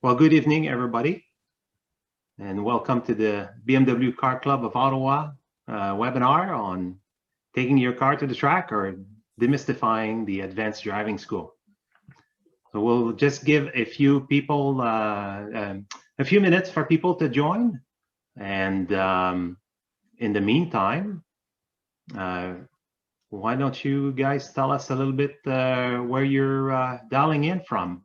Well, good evening, everybody, and welcome to the BMW Car Club of Ottawa webinar on taking your car to the track or demystifying the advanced driving school. So we'll just give a few people, a few minutes for people to join. And in the meantime, why don't you guys tell us a little bit where you're dialing in from?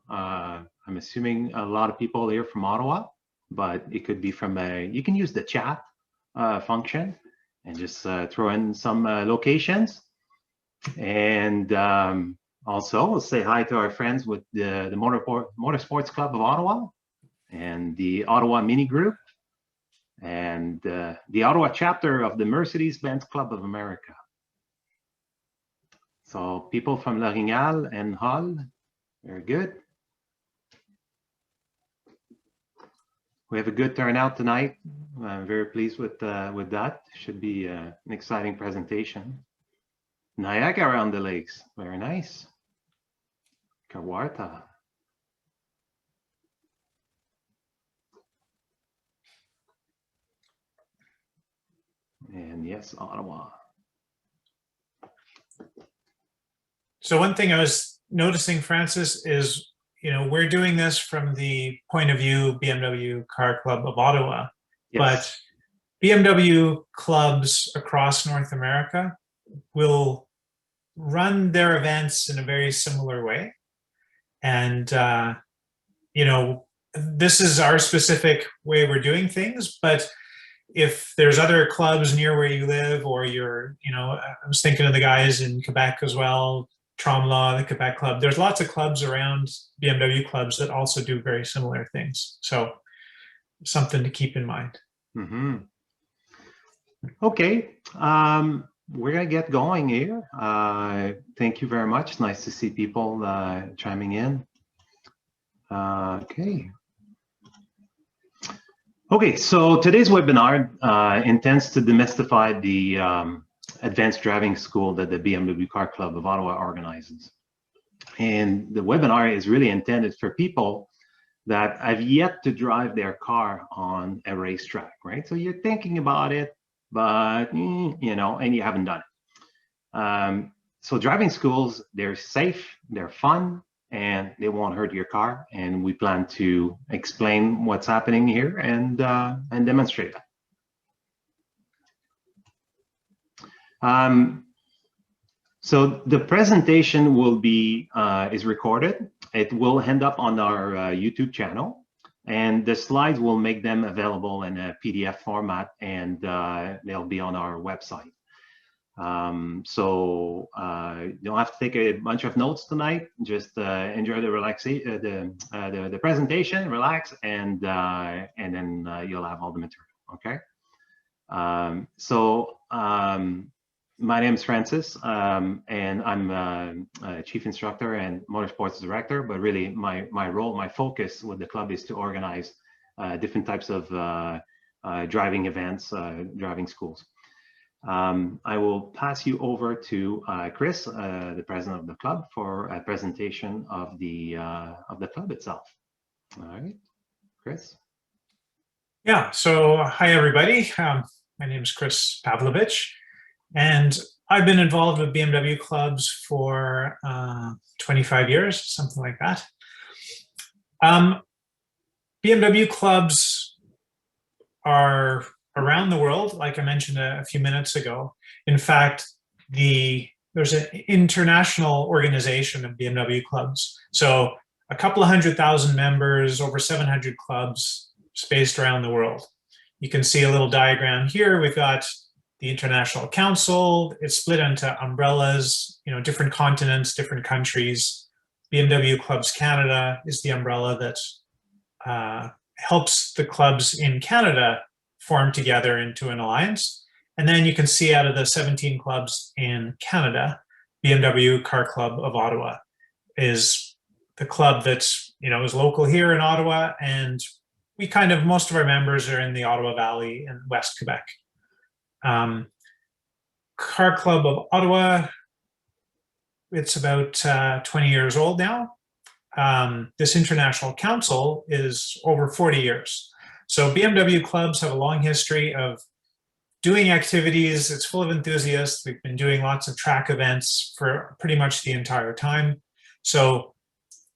I'm assuming a lot of people here from Ottawa, but it could be from you can use the chat function and just throw in some locations. And also we'll say hi to our friends with the Motorsports Club of Ottawa and the Ottawa Mini Group and the Ottawa chapter of the Mercedes-Benz Club of America. So people from L'Orignal and Hull, very good. We have a good turnout tonight. I'm very pleased with that. Should be an exciting presentation. Niagara on the Lakes, very nice. Kawartha. And yes, Ottawa. So one thing I was noticing, Francis, is we're doing this from the point of view BMW Car Club of Ottawa, yes. But BMW clubs across North America will run their events in a very similar way. And, this is our specific way we're doing things, but if there's other clubs near where you live, or you're, I was thinking of the guys in Quebec as well, Tromla, the Quebec Club. There's lots of clubs around, BMW clubs, that also do very similar things. So something to keep in mind. Mm-hmm. Okay, we're gonna get going here. Thank you very much. Nice to see people chiming in. Okay, so today's webinar intends to demystify the advanced driving school that the BMW Car Club of Ottawa organizes. And the webinar is really intended for people that have yet to drive their car on a racetrack, right? So you're thinking about it, but and you haven't done it. So driving schools, they're safe, they're fun, and they won't hurt your car. And we plan to explain what's happening here and demonstrate that. So the presentation will be is recorded. It will end up on our YouTube channel, and the slides will make them available in a PDF format, and they'll be on our website. So you don't have to take a bunch of notes tonight. Just enjoy the presentation, relax, and then you'll have all the material. Okay. My name is Francis, and I'm a chief instructor and motorsports director, but really my role, my focus with the club is to organize different types of driving events, driving schools. I will pass you over to Chris, the president of the club, for a presentation of the club itself. All right, Chris. Yeah, so hi everybody. My name is Chris Pavlovich. And I've been involved with BMW clubs for 25 years, something like that. BMW clubs are around the world, like I mentioned a few minutes ago. In fact, there's an international organization of BMW clubs. So a couple of 100,000 members, over 700 clubs spaced around the world. You can see a little diagram here. We've got the International Council. It's split into umbrellas, different continents, different countries. BMW Clubs Canada is the umbrella that helps the clubs in Canada form together into an alliance. And then you can see out of the 17 clubs in Canada, BMW Car Club of Ottawa is the club that's, is local here in Ottawa. And we most of our members are in the Ottawa Valley and West Quebec. Car Club of Ottawa, it's about 20 years old now. this international council is over 40 years. So BMW clubs have a long history of doing activities. It's full of enthusiasts. We've been doing lots of track events for pretty much the entire time. So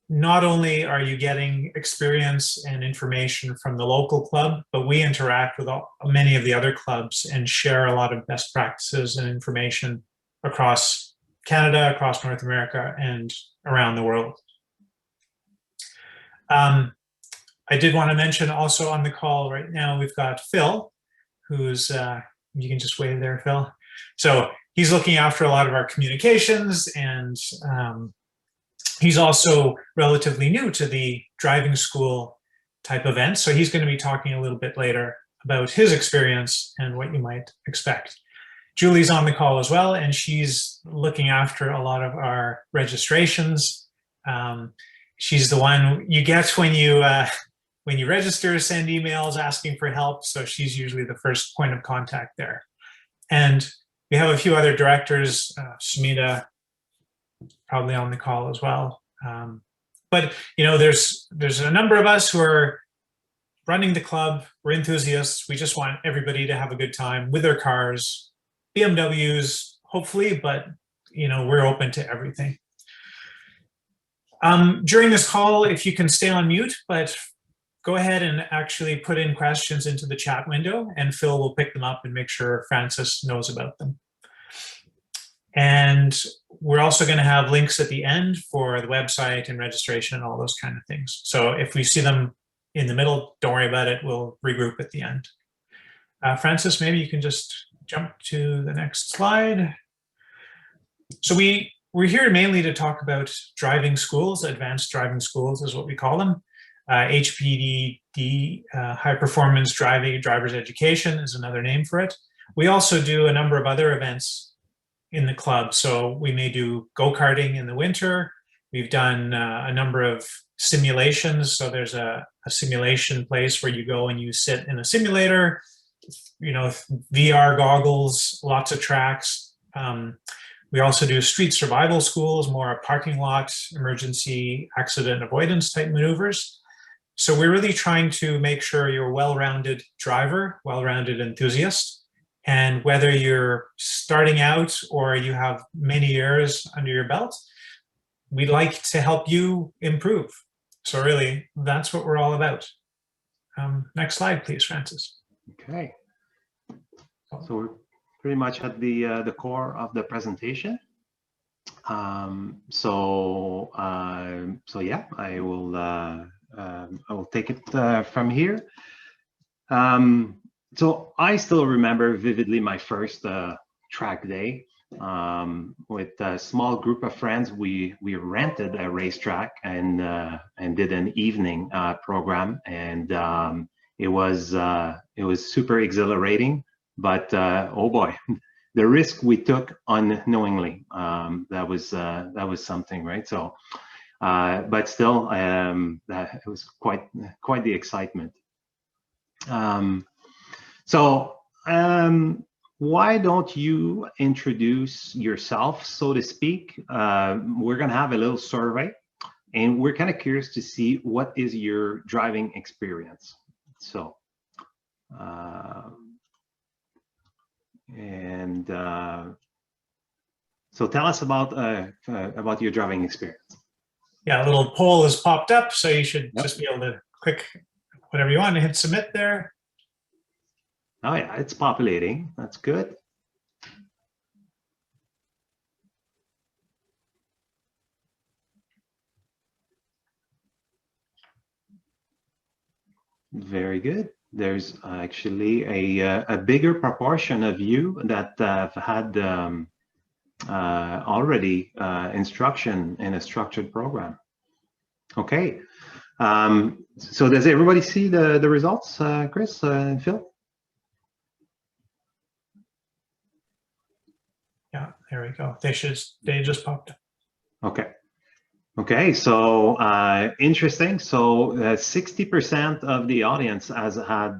not only are you getting experience and information from the local club, but we interact with many of the other clubs and share a lot of best practices and information across Canada, across North America, and around the world. I did want to mention also on the call right now, we've got Phil, who's, you can just wave there, Phil. So he's looking after a lot of our communications, and he's also relatively new to the driving school type events. So he's going to be talking a little bit later about his experience and what you might expect. Julie's on the call as well, and she's looking after a lot of our registrations. She's the one you get when you register, send emails asking for help. So she's usually the first point of contact there. And we have a few other directors, Sumita, probably on the call as well. But you know, there's a number of us who are running the club. We're enthusiasts. We just want everybody to have a good time with their cars, BMWs, hopefully, but you know, we're open to everything. During this call, if you can stay on mute, but go ahead and actually put in questions into the chat window, and Phil will pick them up and make sure Francis knows about them. And we're also going to have links at the end for the website and registration and all those kind of things. So if we see them in the middle, don't worry about it. We'll regroup at the end. Francis, maybe you can just jump to the next slide. So we're here mainly to talk about driving schools. Advanced driving schools is what we call them. HPDD, high performance driver's education is another name for it. We also do a number of other events in the club. So we may do go-karting in the winter. We've done a number of simulations. So there's a simulation place where you go and you sit in a simulator, you know, VR goggles, lots of tracks. We also do street survival schools, more parking lot, emergency accident avoidance type maneuvers. So we're really trying to make sure you're a well-rounded driver, well-rounded enthusiast. And whether you're starting out or you have many years under your belt, we'd like to help you improve. So really, that's what we're all about. Next slide, please, Francis. Okay. So we're pretty much at the core of the presentation. So yeah, I will take it from here. So I still remember vividly my first track day with a small group of friends. We rented a racetrack and did an evening program, and it was super exhilarating. But oh boy, the risk we took unknowingly, that was something, right? So, but still, it was quite the excitement. So why don't you introduce yourself, so to speak? We're gonna have a little survey, and we're kind of curious to see what is your driving experience. So, so tell us about your driving experience. Yeah, a little poll has popped up, so you should just be able to click whatever you want and hit submit there. Oh yeah, it's populating. That's good. Very good. There's actually a bigger proportion of you that have had already instruction in a structured program. Okay. So does everybody see the results, Chris and Phil? Yeah, there we go. They just popped up. Okay. Okay, so interesting. So 60% of the audience has had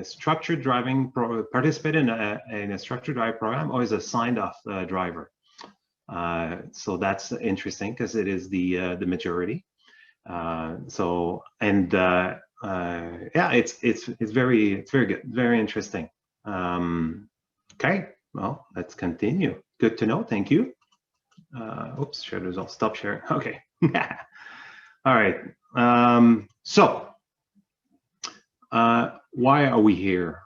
structured driving, participated in a structured drive program, or is a signed off driver. So that's interesting because it is the majority. Yeah, it's very good, very interesting. Okay, well, let's continue. Good to know. Thank you. Oops, share results. Stop sharing. Okay. All right. Why are we here?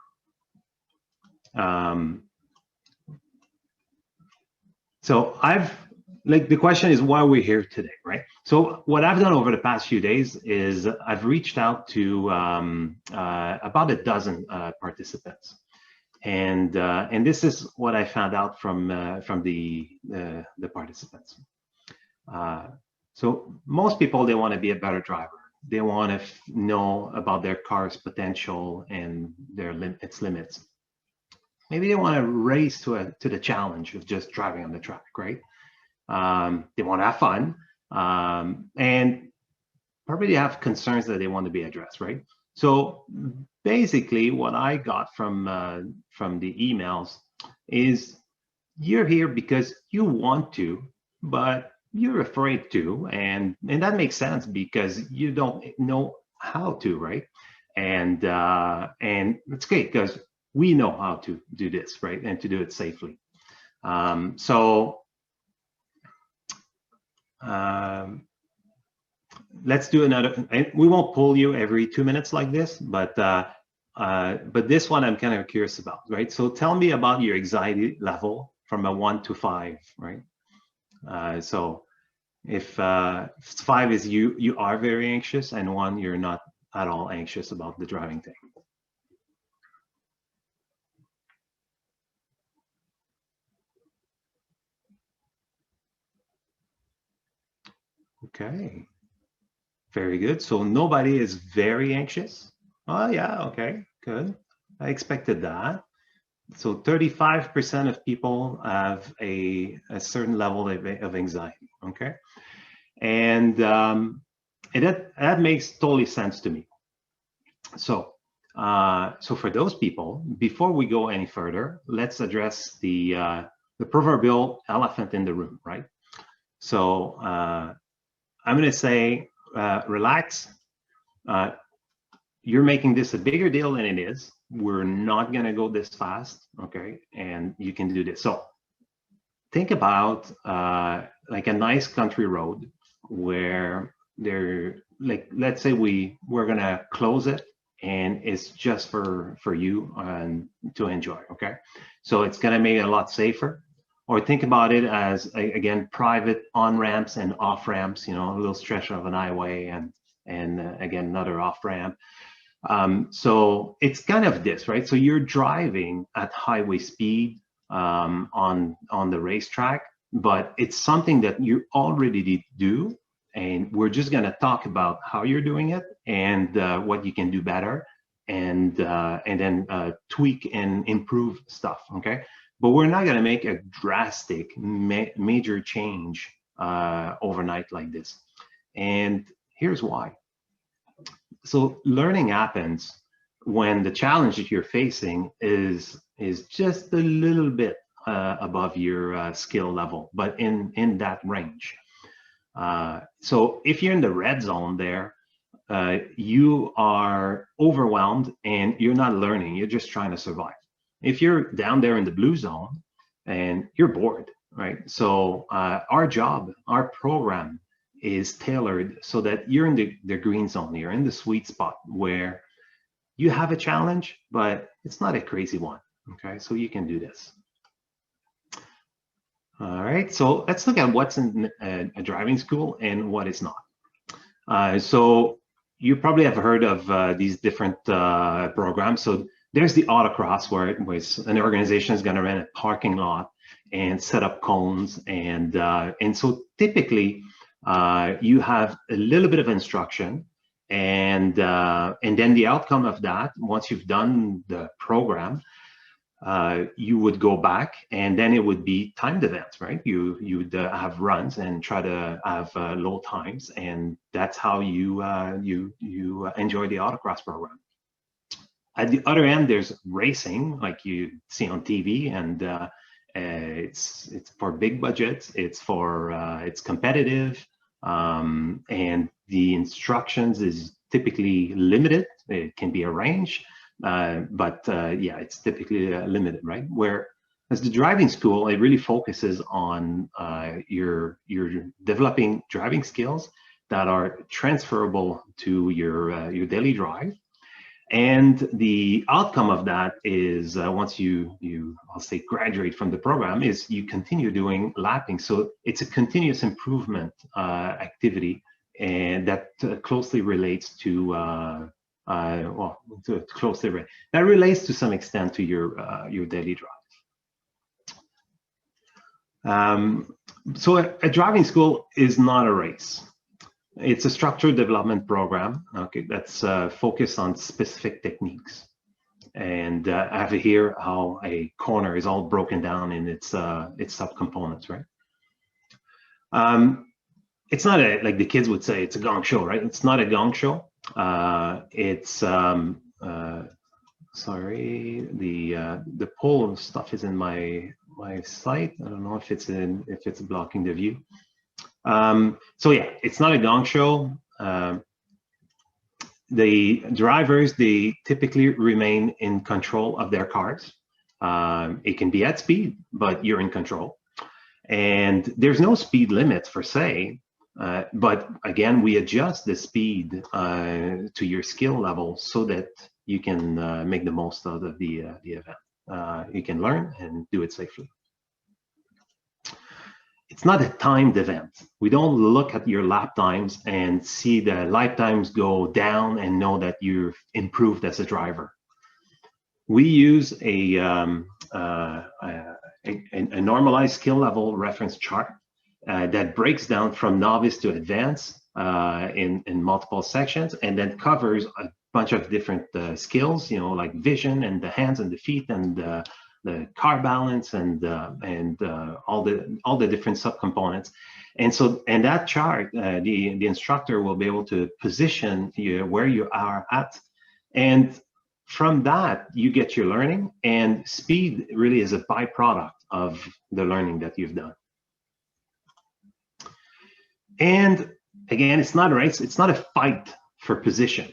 So the question is why we're here today, right? So what I've done over the past few days is I've reached out to about a dozen participants, and this is what I found out from the participants. So most people, they want to be a better driver. They want to know about their car's potential and its limits. Maybe they want to race to the challenge of just driving on the track, right? They want to have fun, and probably they have concerns that they want to be addressed, right? So basically, what I got from the emails is you're here because you want to, but you're afraid to, and that makes sense because you don't know how to, right? And it's great because we know how to do this, right? And to do it safely. Let's do another. We won't pull you every 2 minutes like this, but this one I'm kind of curious about, right? So tell me about your anxiety level from a 1 to 5, right? So if 5 is you are very anxious, and 1 you're not at all anxious about the driving thing. Okay, very good. So nobody is very anxious. Oh yeah, okay, good. I expected that. So 35% of people have a certain level of anxiety, okay? And that makes totally sense to me. So for those people, before we go any further, let's address the proverbial elephant in the room, right? So I'm going to say, relax. You're making this a bigger deal than it is. We're not going to go this fast, okay? And you can do this. So think about like a nice country road where let's say we're going to close it and it's just for you to enjoy, okay? So it's going to make it a lot safer. Or think about it as, again, private on-ramps and off-ramps, a little stretch of an highway and again, another off-ramp. So it's kind of this, right? So you're driving at highway speed on the racetrack, but it's something that you already do. And we're just going to talk about how you're doing it and what you can do better and then tweak and improve stuff, okay? But we're not going to make a drastic major change overnight like this. And here's why. So learning happens when the challenge that you're facing is just a little bit above your skill level, but in that range. So if you're in the red zone there, you are overwhelmed and you're not learning, you're just trying to survive. If you're down there in the blue zone and you're bored, right? So our job, our program is tailored so that you're in the green zone, you're in the sweet spot where you have a challenge, but it's not a crazy one, okay? So you can do this. All right, so let's look at what's in a driving school and what is not. So you probably have heard of these different programs. So there's the autocross where an organization is going to rent a parking lot and set up cones, and so typically you have a little bit of instruction, and then the outcome of that, once you've done the program, you would go back, and then it would be timed events, right? You would have runs and try to have low times, and that's how you enjoy the autocross program. At the other end, there's racing, like you see on TV, It's for big budgets. It's for it's competitive, and the instructions is typically limited. It can be arranged, but yeah, it's typically limited, right? Where as the driving school, it really focuses on your developing driving skills that are transferable to your daily drive. And the outcome of that is once you I'll say graduate from the program, is you continue doing lapping. So it's a continuous improvement activity, and that closely relates to well, that relates to some extent to your daily drive. So a driving school is not a race. It's a structured development program, okay, that's focused on specific techniques. And I have here how a corner is all broken down in its subcomponents, right? It's not a, like the kids would say, it's a gong show, right? It's not a gong show. Sorry, the poll stuff is in my site. I don't know if it's blocking the view. So yeah, it's not a gong show. The drivers, they typically remain in control of their cars. It can be at speed, but you're in control. And there's no speed limit per se, but again, we adjust the speed to your skill level so that you can make the most out of the event. You can learn and do it safely. It's not a timed event. We don't look at your lap times and see the lap times go down and know that you've improved as a driver. We use a normalized skill level reference chart that breaks down from novice to advanced in multiple sections, and then covers a bunch of different skills, you know, like vision and the hands and the feet and the car balance and all the different subcomponents. And that chart, the instructor will be able to position you where you are at, and from that you get your learning, and speed really is a byproduct of the learning that you've done. And again, it's not a race, it's not a fight for position.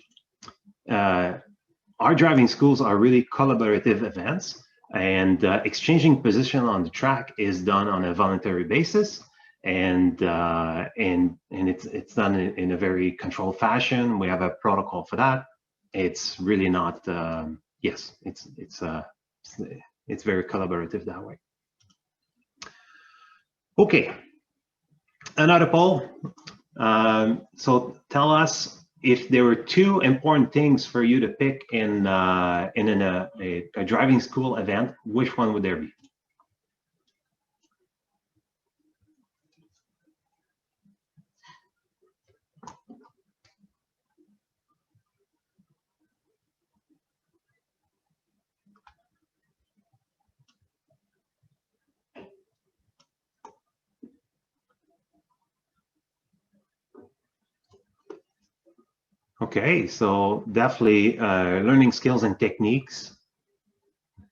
Our driving schools are really collaborative events, and exchanging position on the track is done on a voluntary basis, and it's done in a very controlled fashion. We have a protocol for that. It's really not yes, it's very collaborative that way. Okay, another poll. So tell us, if there were two important things for you to pick in a driving school event, which one would there be? Okay, so definitely learning skills and techniques,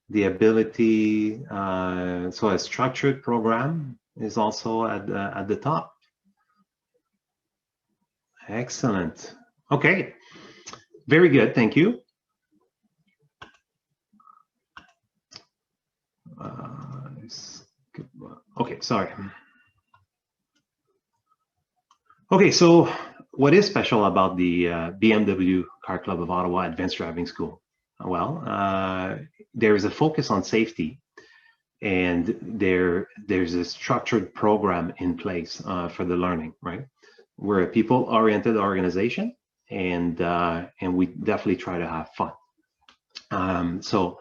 the ability, so a structured program is also at the top. Excellent. Okay, very good, thank you. Okay, sorry. Okay, so what is special about the BMW Car Club of Ottawa Advanced Driving School? Well, there is a focus on safety, and there's a structured program in place for the learning, right? We're a people-oriented organization, and we definitely try to have fun. So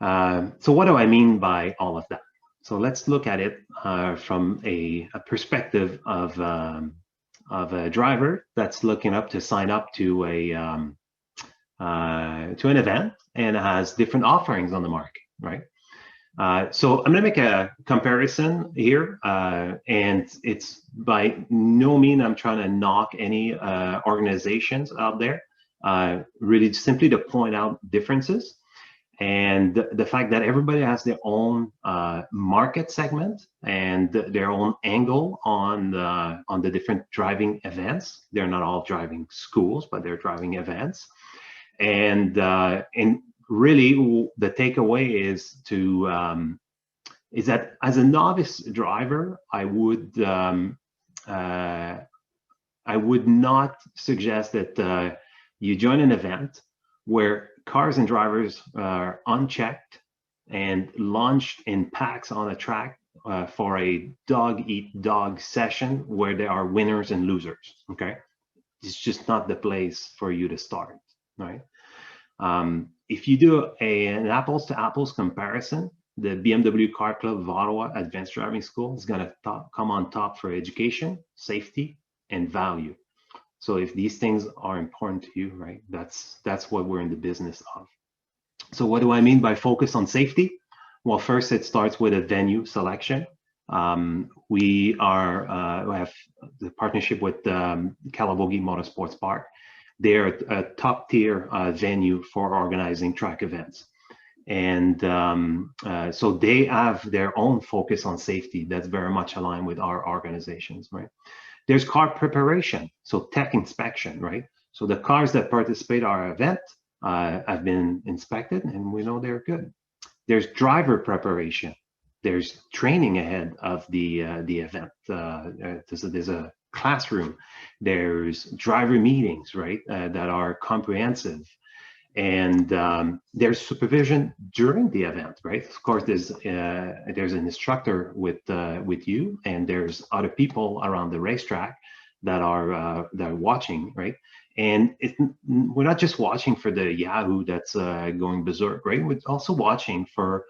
what do I mean by all of that? So let's look at it from a perspective of a driver that's looking up to sign up to an event and has different offerings on the market, right? So I'm going to make a comparison here, and it's by no means I'm trying to knock any organizations out there, really simply to point out differences. and the fact that everybody has their own market segment and their own angle on the different driving events. They're not all driving schools, but they're driving events. And really, the takeaway is that as a novice driver, I would not suggest that you join an event where cars and drivers are unchecked and launched in packs on a track for a dog-eat-dog session where there are winners and losers. Okay, it's just not the place for you to start, right? If you do an apples-to-apples comparison, the BMW Car Club of Ottawa Advanced Driving School is going to come on top for education, safety, and value. So if these things are important to you, right, that's what we're in the business of. So what do I mean by focus on safety? Well, first it starts with a venue selection. We have the partnership with Calabogie Motorsports Park. They're a top tier venue for organizing track events. And so they have their own focus on safety that's very much aligned with our organizations, right? There's car preparation, so tech inspection, right? So the cars that participate in our event have been inspected and we know they're good. There's driver preparation. There's training ahead of the event. There's a classroom. There's driver meetings, right, that are comprehensive. And there's supervision during the event, right? Of course, there's an instructor with you, and there's other people around the racetrack that are watching, right? And we're not just watching for the Yahoo that's going berserk, right? We're also watching for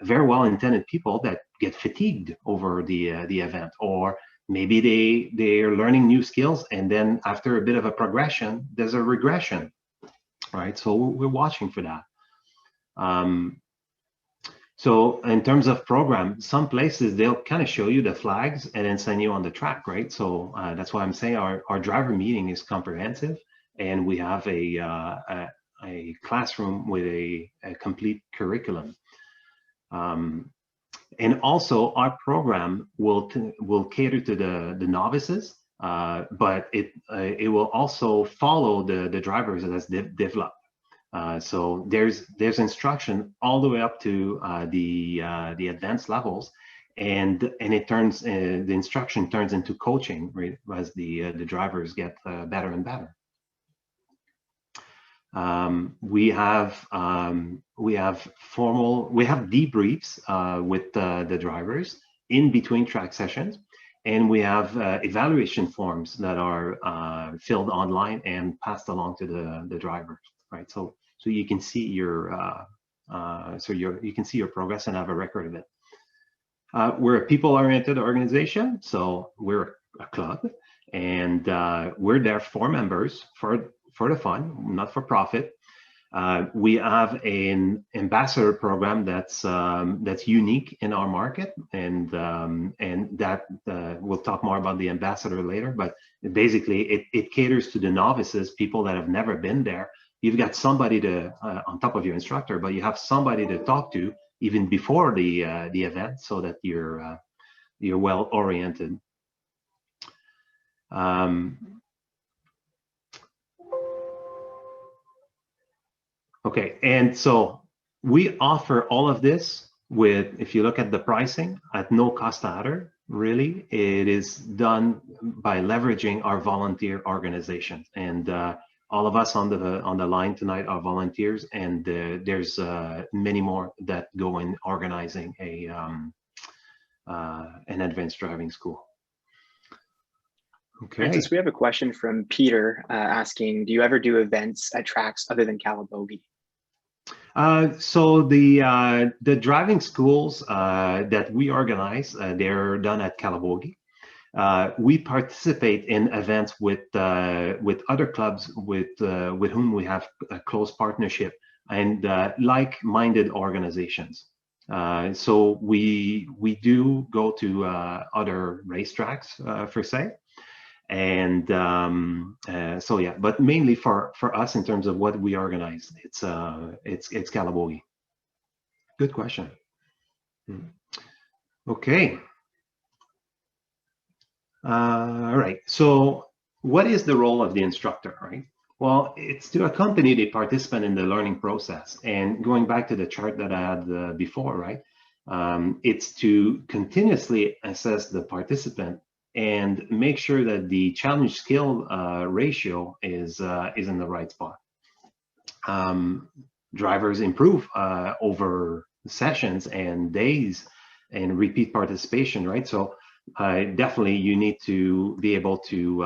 very well-intended people that get fatigued over the event, or maybe they're learning new skills, and then after a bit of a progression, there's a regression. Right, so we're watching for that. So in terms of program, some places they'll kind of show you the flags and then send you on the track, right? So that's why I'm saying our driver meeting is comprehensive, and we have a classroom with a complete curriculum. And also our program will cater to the novices. But it will also follow the drivers as they develop. So there's instruction all the way up to the advanced levels, and it turns the instruction turns into coaching, right, as the drivers get better and better. We have debriefs with the drivers in between track sessions. And we have evaluation forms that are filled online and passed along to the drivers, right? So you can see your progress and have a record of it. We're a people-oriented organization, so we're a club, and we're there for members for the fun, not for profit. We have an ambassador program that's unique in our market, and that we'll talk more about the ambassador later. But basically, it caters to the novices, people that have never been there. You've got somebody to on top of your instructor, but you have somebody to talk to even before the event, so that you're well oriented. Okay, and so we offer all of this with, if you look at the pricing, at no cost added. Really, it is done by leveraging our volunteer organizations, and all of us on the line tonight are volunteers, and there's many more that go in organizing an advanced driving school. Okay. Francis, we have a question from Peter asking, do you ever do events at tracks other than Calabogie? So the driving schools that we organize, they're done at Calabogie. We participate in events with other clubs with whom we have a close partnership, and like-minded organizations. So we do go to other racetracks, per se. And so yeah, but mainly for us in terms of what we organize, it's Calabogie. Good question. Okay. All right. So what is the role of the instructor, right? Well, it's to accompany the participant in the learning process. And going back to the chart that I had before, right? It's to continuously assess the participant and make sure that the challenge skill ratio is in the right spot. Drivers improve over sessions and days and repeat participation, right? So definitely you need to be able to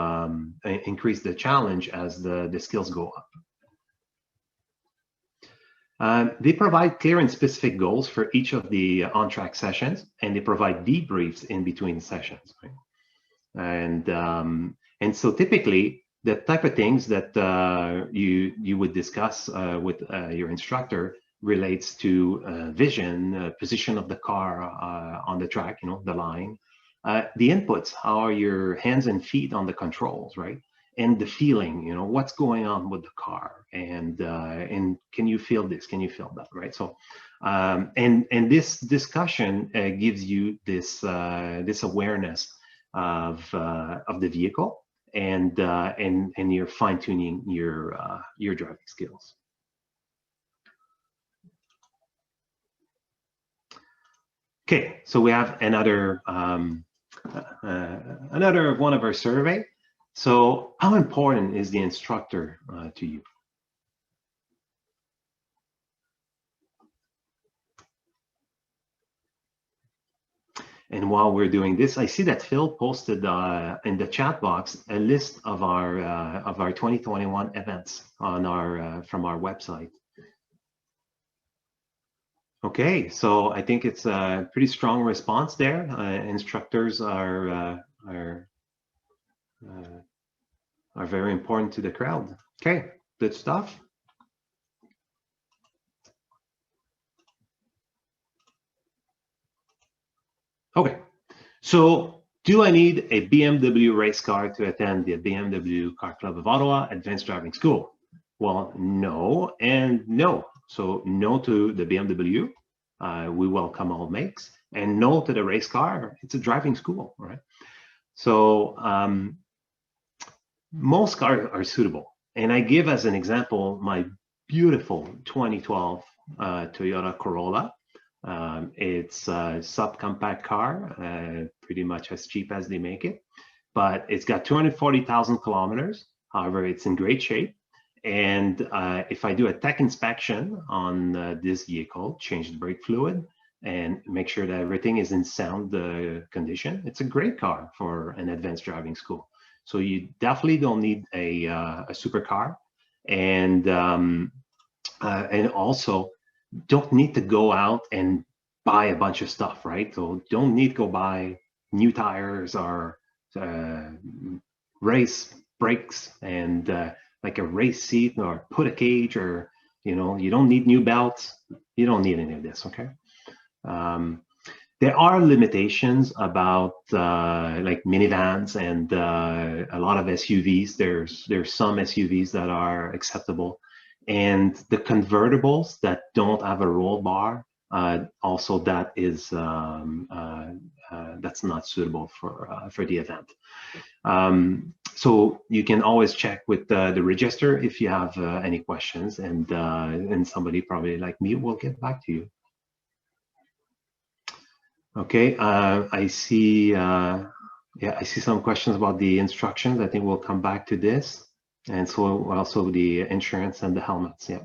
increase the challenge as the skills go up. They provide clear and specific goals for each of the on-track sessions, and they provide debriefs in between sessions, right? And so typically the type of things that you would discuss with your instructor relates to vision, position of the car on the track, you know, the line, the inputs, how are your hands and feet on the controls, right? And the feeling, you know, what's going on with the car, and can you feel this? Can you feel that, right? So, and this discussion gives you this this awareness of the vehicle, and you're fine-tuning your driving skills. Okay, so we have another another one of our survey. So how important is the instructor to you? And while we're doing this, I see that Phil posted in the chat box a list of our 2021 events on our from our website. Okay, so I think it's a pretty strong response there. Instructors are very important to the crowd. Okay, good stuff. Okay, so do I need a BMW race car to attend the BMW Car Club of Ottawa Advanced Driving School? Well, no and no. So no to the BMW, we welcome all makes, and no to the race car. It's a driving school, right? So most cars are suitable. And I give as an example my beautiful 2012 Toyota Corolla. It's a subcompact car, pretty much as cheap as they make it, but it's got 240,000 kilometers. However, it's in great shape. And if I do a tech inspection on this vehicle, change the brake fluid, and make sure that everything is in sound condition, it's a great car for an advanced driving school. So you definitely don't need a supercar, and also don't need to go out and buy a bunch of stuff, right? So don't need to go buy new tires or race brakes and like a race seat, or put a cage, or, you know, you don't need new belts. You don't need any of this, okay? There are limitations about like minivans and a lot of SUVs. There's some SUVs that are acceptable, and the convertibles that don't have a roll bar, also that is that's not suitable for the event. So you can always check with the register if you have any questions, and somebody probably like me will get back to you. Okay, I see. Yeah, I see some questions about the instructions. I think we'll come back to this, and so also the insurance and the helmets. Yeah.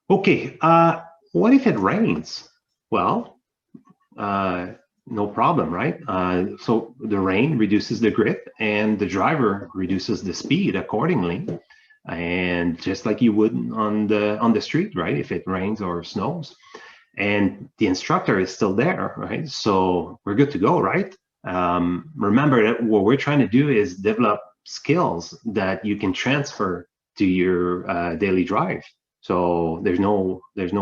Okay. What if it rains? Well, no problem, right? So the rain reduces the grip, and the driver reduces the speed accordingly, and just like you would on the street, right? If it rains or snows. And the instructor is still there, right? So we're good to go, right? Remember that what we're trying to do is develop skills that you can transfer to your daily drive. So there's no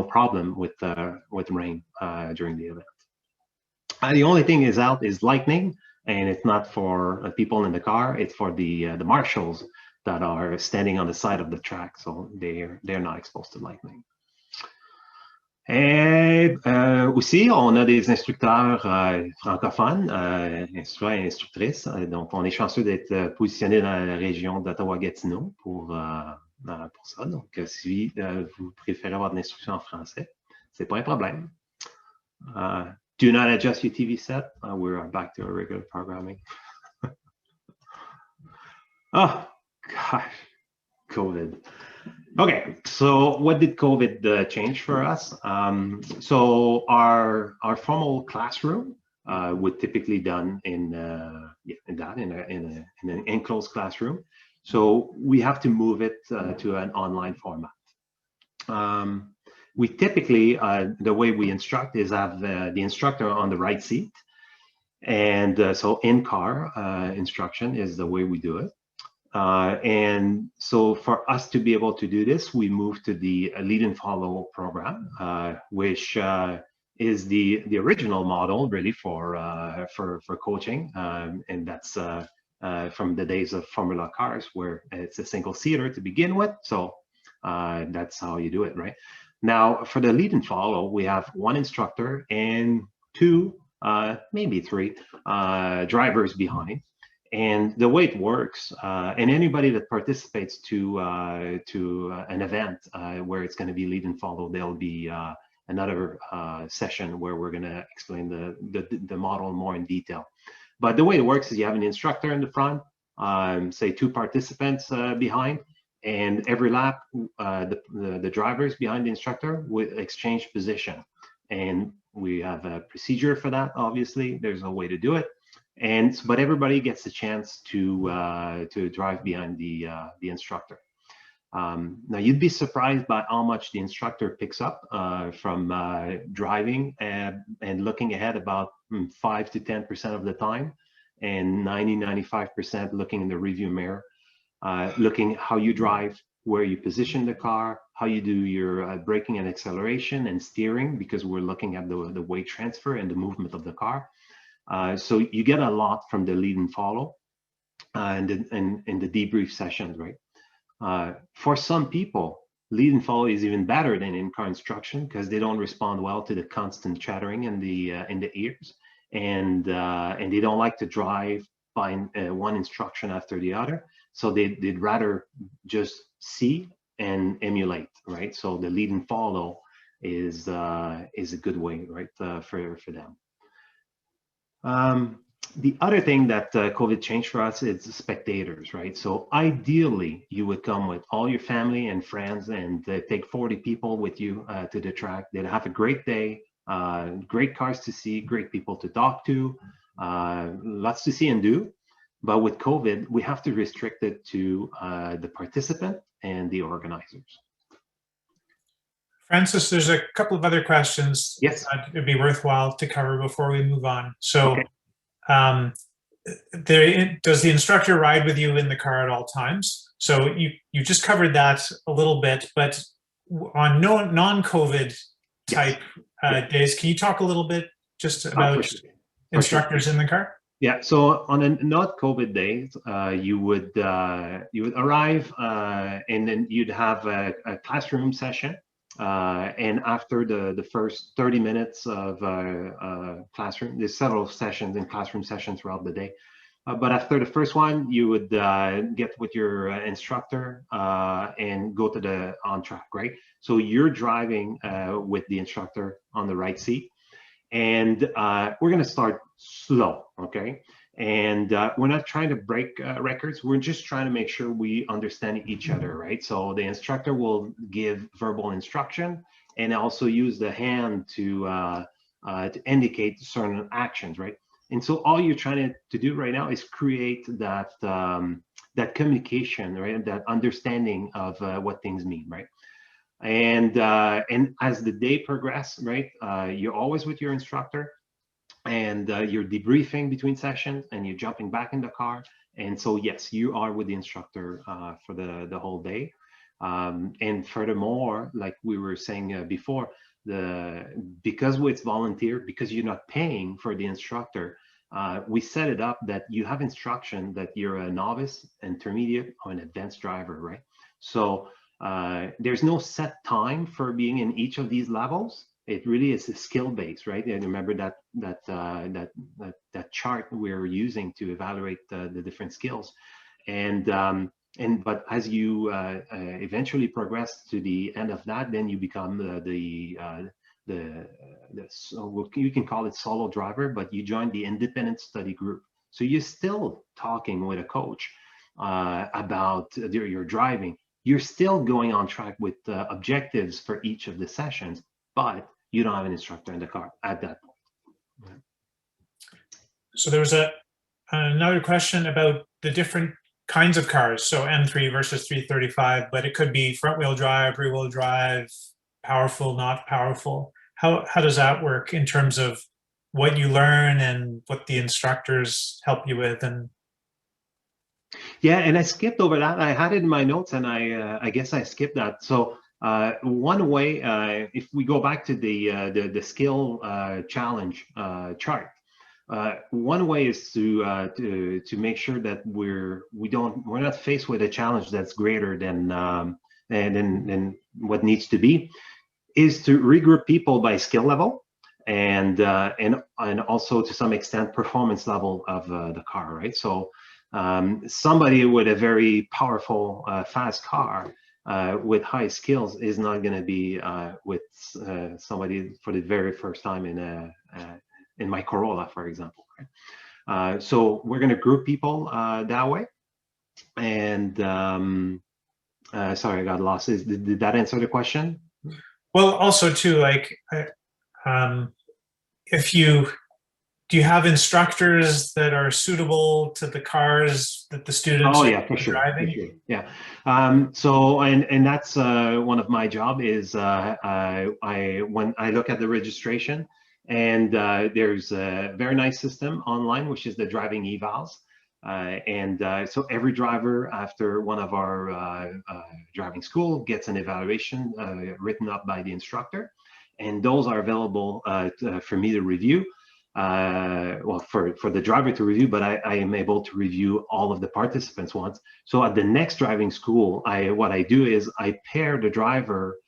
problem with rain during the event. The only thing is out is lightning and it's not for people in the car. It's for the marshals that are standing on the side of the track, so they're not exposed to lightning. Et aussi, on a des instructeurs francophones, instructeurs et instructrices. Donc, on est chanceux d'être positionné dans la région d'Ottawa-Gatineau pour ça. Donc, si vous préférez avoir de l'instruction en français, c'est pas un problème. Do not adjust your TV set. We're back to our regular programming. Oh, gosh, COVID. Okay, so what did COVID change for us? So our formal classroom would typically done in an enclosed classroom. So we have to move it to an online format. We typically, the way we instruct is have the instructor on the right seat. And so in-car instruction is the way we do it. And so for us to be able to do this, we moved to the Lead and Follow program, which is the original model really for coaching. And that's from the days of Formula cars, where it's a single seater to begin with. So that's how you do it, right? Now, for the Lead and Follow, we have one instructor and two, maybe three drivers behind. And the way it works, and anybody that participates to an event where it's going to be Lead and Follow, there'll be another session where we're going to explain the model more in detail. But the way it works is you have an instructor in the front, say two participants behind, and every lap, the drivers behind the instructor will exchange position. And we have a procedure for that, obviously. There's a way to do it. But everybody gets a chance to drive behind the instructor. Now, you'd be surprised by how much the instructor picks up from driving and looking ahead about 5 to 10% of the time, and 95% looking in the review mirror, looking how you drive, where you position the car, how you do your braking and acceleration and steering, because we're looking at the weight transfer and the movement of the car. So you get a lot from the Lead and Follow and the debrief sessions, right? For some people, Lead and Follow is even better than in-car instruction because they don't respond well to the constant chattering in the ears, and they don't like to drive by one instruction after the other. So they'd rather just see and emulate, right? So the Lead and Follow is a good way, right, for them. The other thing that COVID changed for us is spectators, right? So ideally, you would come with all your family and friends and take 40 people with you to the track. They'd have a great day, great cars to see, great people to talk to, lots to see and do. But with COVID, we have to restrict it to the participant and the organizers. Francis, there's a couple of other questions. Yes. It'd be worthwhile to cover before we move on. So, okay. Does the instructor ride with you in the car at all times? So you just covered that a little bit, but on non-COVID type days, can you talk a little bit just about instructors in the car? Yeah, so on a not COVID days, you would arrive and then you'd have a classroom session. And after the first 30 minutes of classroom, there's several sessions and classroom sessions throughout the day. But after the first one, you would get with your instructor and go to the on track, right? So you're driving with the instructor on the right seat. And we're going to start slow, okay? And we're not trying to break records. We're just trying to make sure we understand each other, right? So the instructor will give verbal instruction and also use the hand to indicate certain actions, right? And so all you're trying to do right now is create that that communication, right? That understanding of what things mean, right? And as the day progresses, right, you're always with your instructor, and you're debriefing between sessions, and you're jumping back in the car. And so yes, you are with the instructor for the whole day. And furthermore, like we were saying before, because it's volunteer, because you're not paying for the instructor, we set it up that you have instruction that you're a novice, intermediate, or an advanced driver, right? So there's no set time for being in each of these levels. It really is a skill base, right? And remember that chart we're using to evaluate the different skills, but as you eventually progress to the end of that, then you become so you can call it solo driver, but you join the independent study group. So you're still talking with a coach about your driving. You're still going on track with objectives for each of the sessions, but you don't have an instructor in the car at that point. So there was another question about the different kinds of cars. So M3 versus 335, but it could be front wheel drive, rear wheel drive, powerful, not powerful. How does that work in terms of what you learn and what the instructors help you with? And yeah, and I skipped over that. I had it in my notes, and I guess I skipped that. So one way, if we go back to the skill challenge chart, one way is to make sure that we're not faced with a challenge that's greater than what needs to be, is to regroup people by skill level and also to some extent performance level of the car, right? So somebody with a very powerful, fast car with high skills is not going to be with somebody for the very first time in my Corolla, for example. Right? So we're going to group people that way. And sorry, I got lost. Did that answer the question? well, also too, like, do you have instructors that are suitable to the cars that the students are for sure, driving? For sure. Yeah. So and that's one of my job is when I look at the registration, and there's a very nice system online, which is the driving evals. So every driver after one of our driving school gets an evaluation written up by the instructor, and those are available for me to review. Well, for the driver to review, but I am able to review all of the participants once. So at the next driving school, what I do is I pair the driver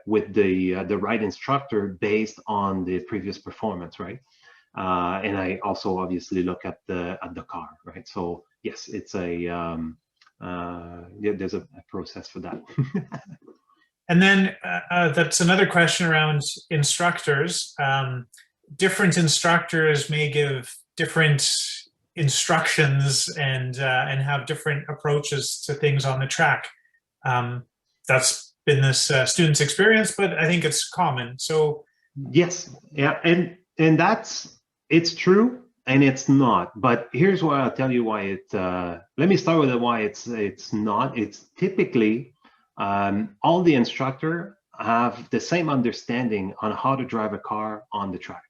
with the right instructor based on the previous performance, right? And I also obviously look at the car, right? So yes, it's there's a process for that. And then that's another question around instructors. Different instructors may give different instructions and have different approaches to things on the track. That's been this student's experience, but I think it's common. So yes, yeah, and it's true and it's not. But here's why I'll tell you why it. Let me start with why it's not. It's typically all the instructor have the same understanding on how to drive a car on the track.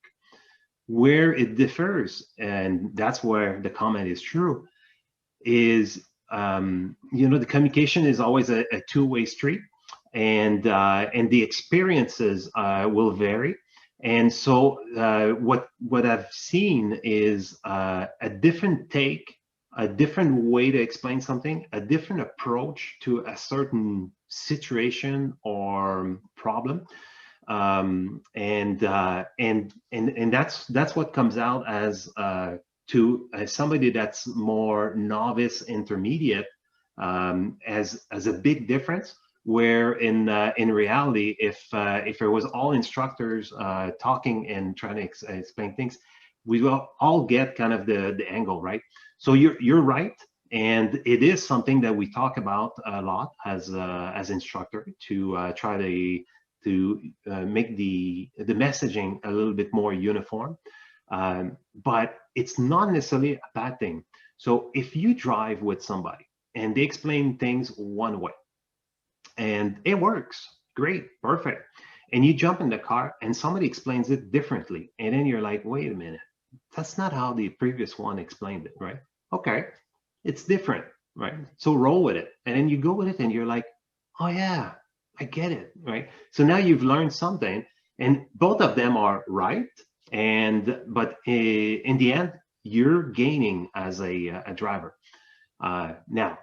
Where it differs, and that's where the comment is true, is the communication is always a two-way street, and the experiences will vary. And so what I've seen is a different take, a different way to explain something, a different approach to a certain situation or problem. And that's what comes out as to somebody that's more novice, intermediate, as a big difference. Where in reality, if it was all instructors talking and trying to explain things, we will all get kind of the angle, right? So you're right. And it is something that we talk about a lot as instructor to try to make the messaging a little bit more uniform, but it's not necessarily a bad thing. So if you drive with somebody and they explain things one way and it works great, perfect, and you jump in the car and somebody explains it differently, and then you're like, wait a minute, that's not how the previous one explained it, right? Okay, it's different, right? So roll with it, and then you go with it and you're like, oh yeah, I get it, right? So now you've learned something, and both of them are right, but in the end, you're gaining as a driver. Now,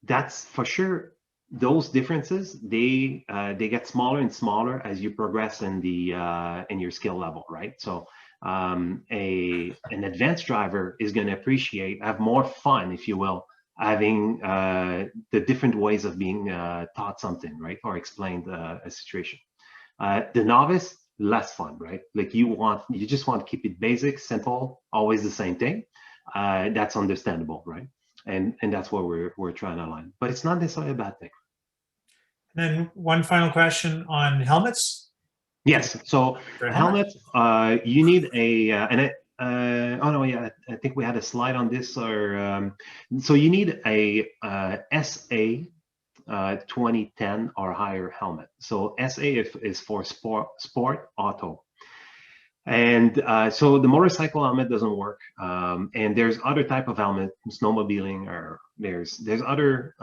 that's for sure. Those differences, they get smaller and smaller as you progress in your skill level, right? So an advanced driver is going to have more fun, if you will, having the different ways of being taught something, right, or explained a situation. The novice, less fun, right? Like you just want to keep it basic, simple, always the same thing. That's understandable, right? And that's what we're trying to align. But it's not necessarily a bad thing. And then one final question on helmets. Yes. So helmets, you need oh no, yeah, I think we had a slide on this. Or so you need a SA 2010 or higher helmet. So SA is for sport auto. And so the motorcycle helmet doesn't work. And there's other type of helmet, snowmobiling, or there's other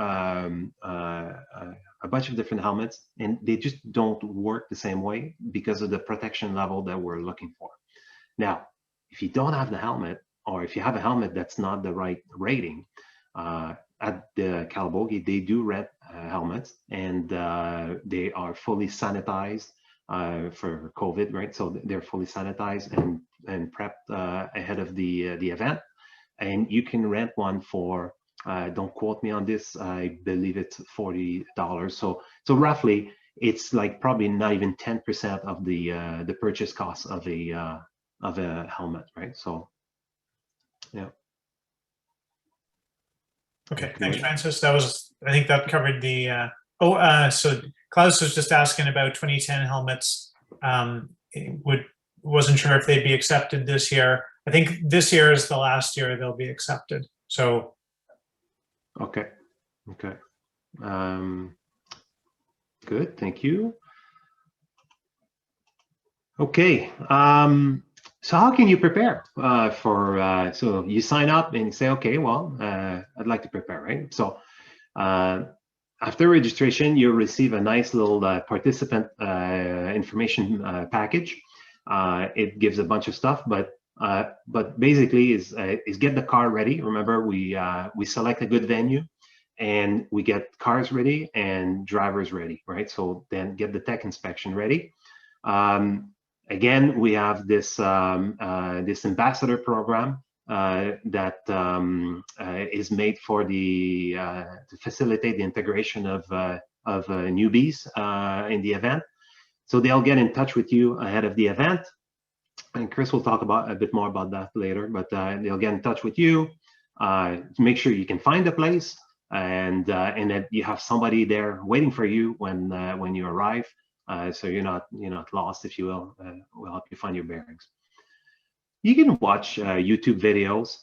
a bunch of different helmets, and they just don't work the same way because of the protection level that we're looking for. Now, if you don't have the helmet, or if you have a helmet that's not the right rating, at the Calabogie, they do rent helmets, and they are fully sanitized for COVID, right? So they're fully sanitized and prepped ahead of the event, and you can rent one for don't quote me on this, I believe it's $40. So roughly it's like probably not even 10% of the purchase cost of a helmet, right? So yeah. Okay, thanks, Francis. I think that covered the so Klaus was just asking about 2010 helmets. Wasn't sure if they'd be accepted this year. I think this year is the last year they'll be accepted. So okay. Good, thank you. Okay, so how can you prepare for, so you sign up and you say, okay, well, I'd like to prepare, right? So after registration, you'll receive a nice little participant information package. It gives a bunch of stuff, but basically is get the car ready. Remember, we select a good venue, and we get cars ready and drivers ready, right? So then get the tech inspection ready. Again, we have this this ambassador program that is made for to facilitate the integration of newbies in the event. So they'll get in touch with you ahead of the event, and Chris will talk a bit more about that later. But they'll get in touch with you to make sure you can find a place, and that you have somebody there waiting for you when you arrive. So you're not lost, if you will. We'll help you find your bearings. You can watch YouTube videos,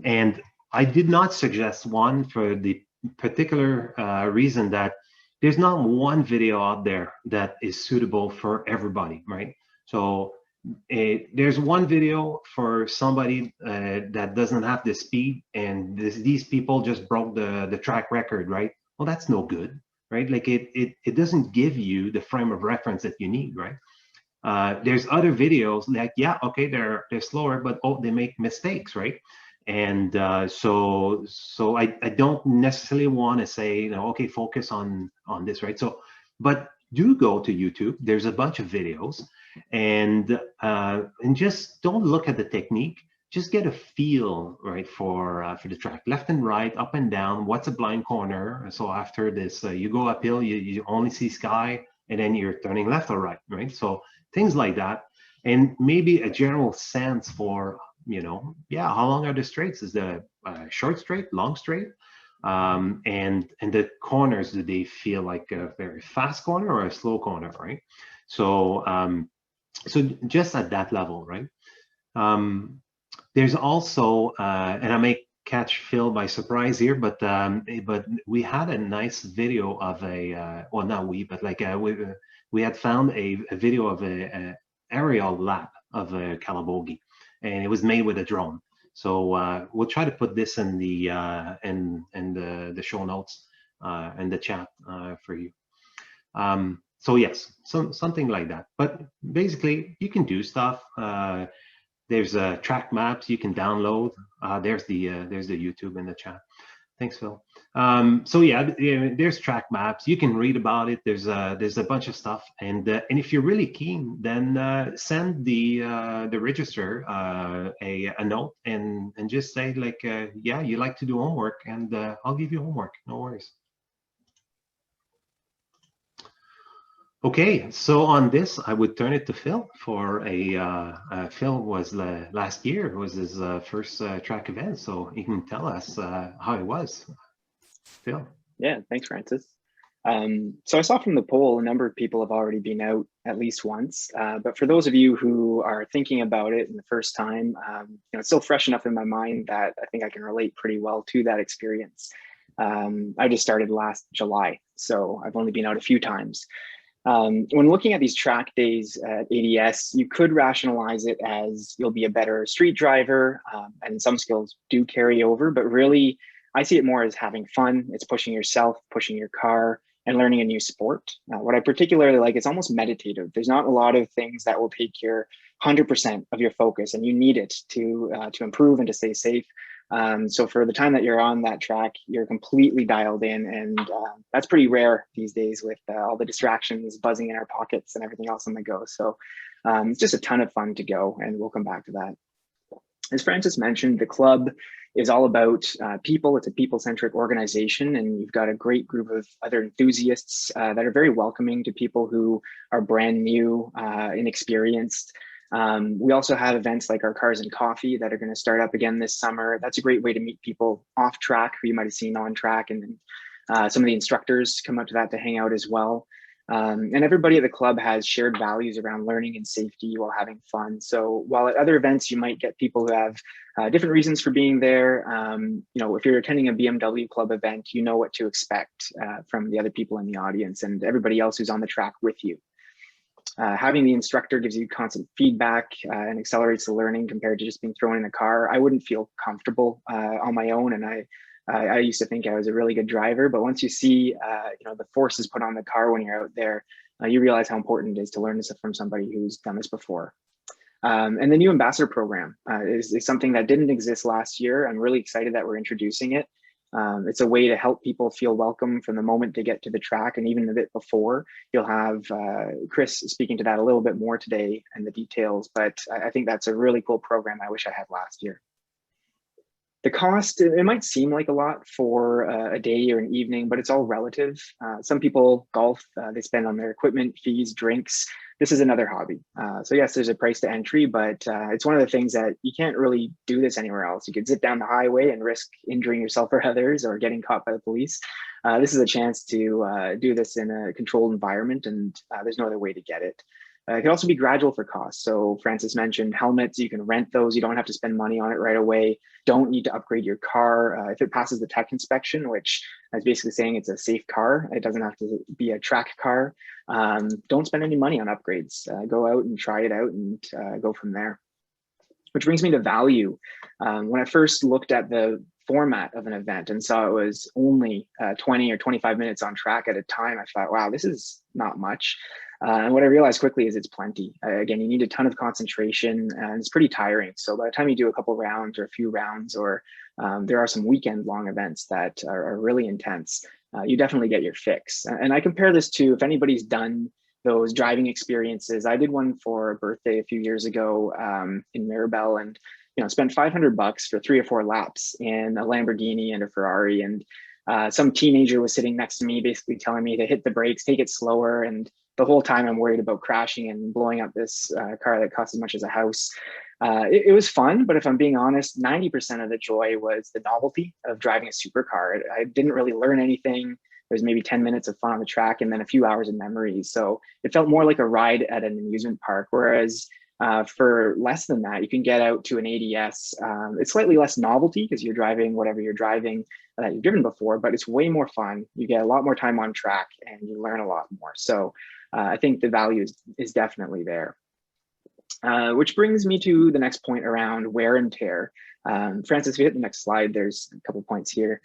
and I did not suggest one for the particular reason that there's not one video out there that is suitable for everybody, right? So there's one video for somebody that doesn't have the speed, and these people just broke the track record, right? Well, that's no good. Right? Like it doesn't give you the frame of reference that you need, right? There's other videos like, yeah, okay, they're slower, but oh, they make mistakes, right? And so I don't necessarily want to say, okay, focus on this, right? So, but do go to YouTube. There's a bunch of videos, and just don't look at the technique. Just get a feel, right, for the track, left and right, up and down. What's a blind corner? So after this, you go uphill, you only see sky, and then you're turning left or right, right? So things like that, and maybe a general sense for, yeah, how long are the straights? Is the short straight, long straight, and the corners? Do they feel like a very fast corner or a slow corner, right? So so just at that level, right? There's also, and I may catch Phil by surprise here, but we had a nice video of well, not we, but like we had found a video of a aerial lap of a Calabogie, and it was made with a drone. So we'll try to put this in the the show notes and the chat for you. So yes, something like that. But basically, you can do stuff. There's track maps you can download. There's the YouTube in the chat. Thanks, Phil. So yeah, there's track maps. You can read about it. There's a bunch of stuff, and if you're really keen, then send the register a note and just say like, yeah, you like to do homework, and I'll give you homework. No worries. Okay, so on this, I would turn it to Phil for Phil was last year was his first track event, so he can tell us how it was. Phil. Yeah, thanks, Francis. So I saw from the poll, a number of people have already been out at least once, but for those of you who are thinking about it in the first time, it's still fresh enough in my mind that I think I can relate pretty well to that experience. I just started last July, so I've only been out a few times. When looking at these track days at ADS, you could rationalize it as you'll be a better street driver, and some skills do carry over, but really I see it more as having fun. It's pushing yourself, pushing your car, and learning a new sport. What I particularly like, it's almost meditative. There's not a lot of things that will take your 100% of your focus, and you need it to improve and to stay safe. So for the time that you're on that track, you're completely dialed in, and that's pretty rare these days with all the distractions buzzing in our pockets and everything else on the go. So it's just a ton of fun to go, and we'll come back to that. As Francis mentioned, the club is all about people. It's a people-centric organization, and you've got a great group of other enthusiasts that are very welcoming to people who are brand new, inexperienced. We also have events like our Cars and Coffee that are going to start up again this summer. That's a great way to meet people off track who you might have seen on track, and some of the instructors come up to that to hang out as well. And everybody at the club has shared values around learning and safety while having fun. So while at other events you might get people who have different reasons for being there, if you're attending a BMW club event, you know what to expect from the other people in the audience and everybody else who's on the track with you. Having the instructor gives you constant feedback and accelerates the learning compared to just being thrown in a car. I wouldn't feel comfortable on my own, and I used to think I was a really good driver, but once you see the forces put on the car when you're out there, you realize how important it is to learn this from somebody who's done this before. And the new ambassador program is something that didn't exist last year. I'm really excited that we're introducing it. It's a way to help people feel welcome from the moment they get to the track, and even a bit before. You'll have Chris speaking to that a little bit more today and the details, but I think that's a really cool program I wish I had last year. The cost, it might seem like a lot for a day or an evening, but it's all relative. Some people golf, they spend on their equipment, fees, drinks. This is another hobby. So yes, there's a price to entry, but it's one of the things that you can't really do this anywhere else. You could zip down the highway and risk injuring yourself or others or getting caught by the police. This is a chance to do this in a controlled environment, and there's no other way to get it. It can also be gradual for costs. So Francis mentioned helmets, you can rent those. You don't have to spend money on it right away. Don't need to upgrade your car. If it passes the tech inspection, which is basically saying it's a safe car, it doesn't have to be a track car. Don't spend any money on upgrades. Go out and try it out and go from there. Which brings me to value. When I first looked at the format of an event and saw it was only 20 or 25 minutes on track at a time, I thought, wow, this is not much. And what I realized quickly is it's plenty. Again, you need a ton of concentration, and it's pretty tiring. So by the time you do a couple rounds or a few rounds, or there are some weekend long events that are really intense, you definitely get your fix. And I compare this to, if anybody's done those driving experiences, I did one for a birthday a few years ago in Mirabel, and spent $500 for 3 or 4 laps in a Lamborghini and a Ferrari. And some teenager was sitting next to me, basically telling me to hit the brakes, take it slower. And the whole time I'm worried about crashing and blowing up this car that costs as much as a house. It was fun, but if I'm being honest, 90% of the joy was the novelty of driving a supercar. I didn't really learn anything. There's maybe 10 minutes of fun on the track and then a few hours of memories. So it felt more like a ride at an amusement park, whereas for less than that, you can get out to an ADS. It's slightly less novelty because you're driving whatever you're driving that you've driven before, but it's way more fun. You get a lot more time on track and you learn a lot more. So I think the value is definitely there. Which brings me to the next point around wear and tear. Francis, if you hit the next slide, there's a couple points here.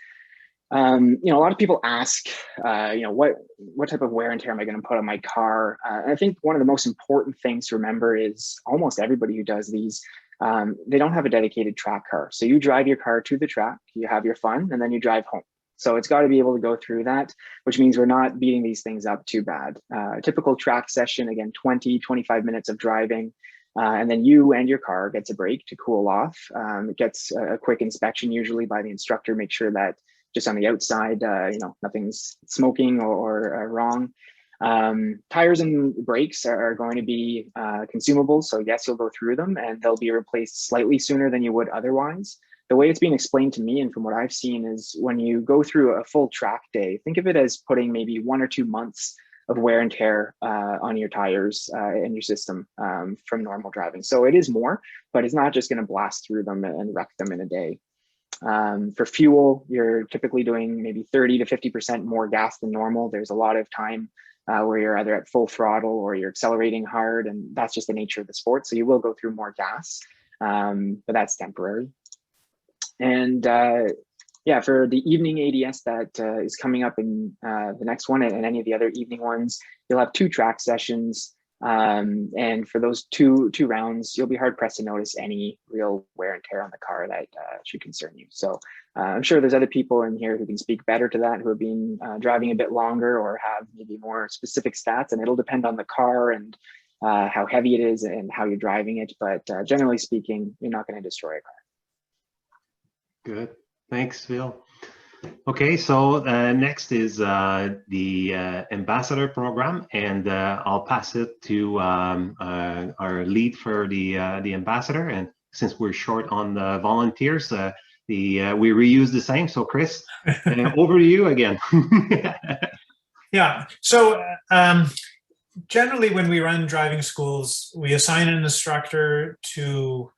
A lot of people ask, what type of wear and tear am I going to put on my car? I think one of the most important things to remember is almost everybody who does these they don't have a dedicated track car. So you drive your car to the track, you have your fun, and then you drive home. So it's got to be able to go through that, which means we're not beating these things up too bad. A typical track session, again, 20, 25 minutes of driving, and then you and your car gets a break to cool off. It gets a quick inspection usually by the instructor, make sure that just on the outside, nothing's smoking or wrong. Tires and brakes are going to be consumables. So yes, you'll go through them and they'll be replaced slightly sooner than you would otherwise. The way it's being explained to me and from what I've seen is when you go through a full track day, think of it as putting maybe 1 or 2 months of wear and tear on your tires and your system from normal driving. So it is more, but it's not just going to blast through them and wreck them in a day. For fuel, you're typically doing maybe 30 to 50% more gas than normal. There's a lot of time where you're either at full throttle or you're accelerating hard, and that's just the nature of the sport. So you will go through more gas, but that's temporary. And yeah, for the evening ADS that is coming up in the next one and any of the other evening ones, you'll have 2 track sessions. And for those two rounds, you'll be hard pressed to notice any real wear and tear on the car that should concern you. So I'm sure there's other people in here who can speak better to that, who have been driving a bit longer or have maybe more specific stats, and it'll depend on the car and how heavy it is and how you're driving it. But generally speaking, you're not going to destroy a car. Good. Thanks, Phil. Okay, so next is the ambassador program, and I'll pass it to our lead for the ambassador. And since we're short on the volunteers, we reuse the same. So Chris, over to you again. Yeah. So generally, when we run driving schools, we assign an instructor to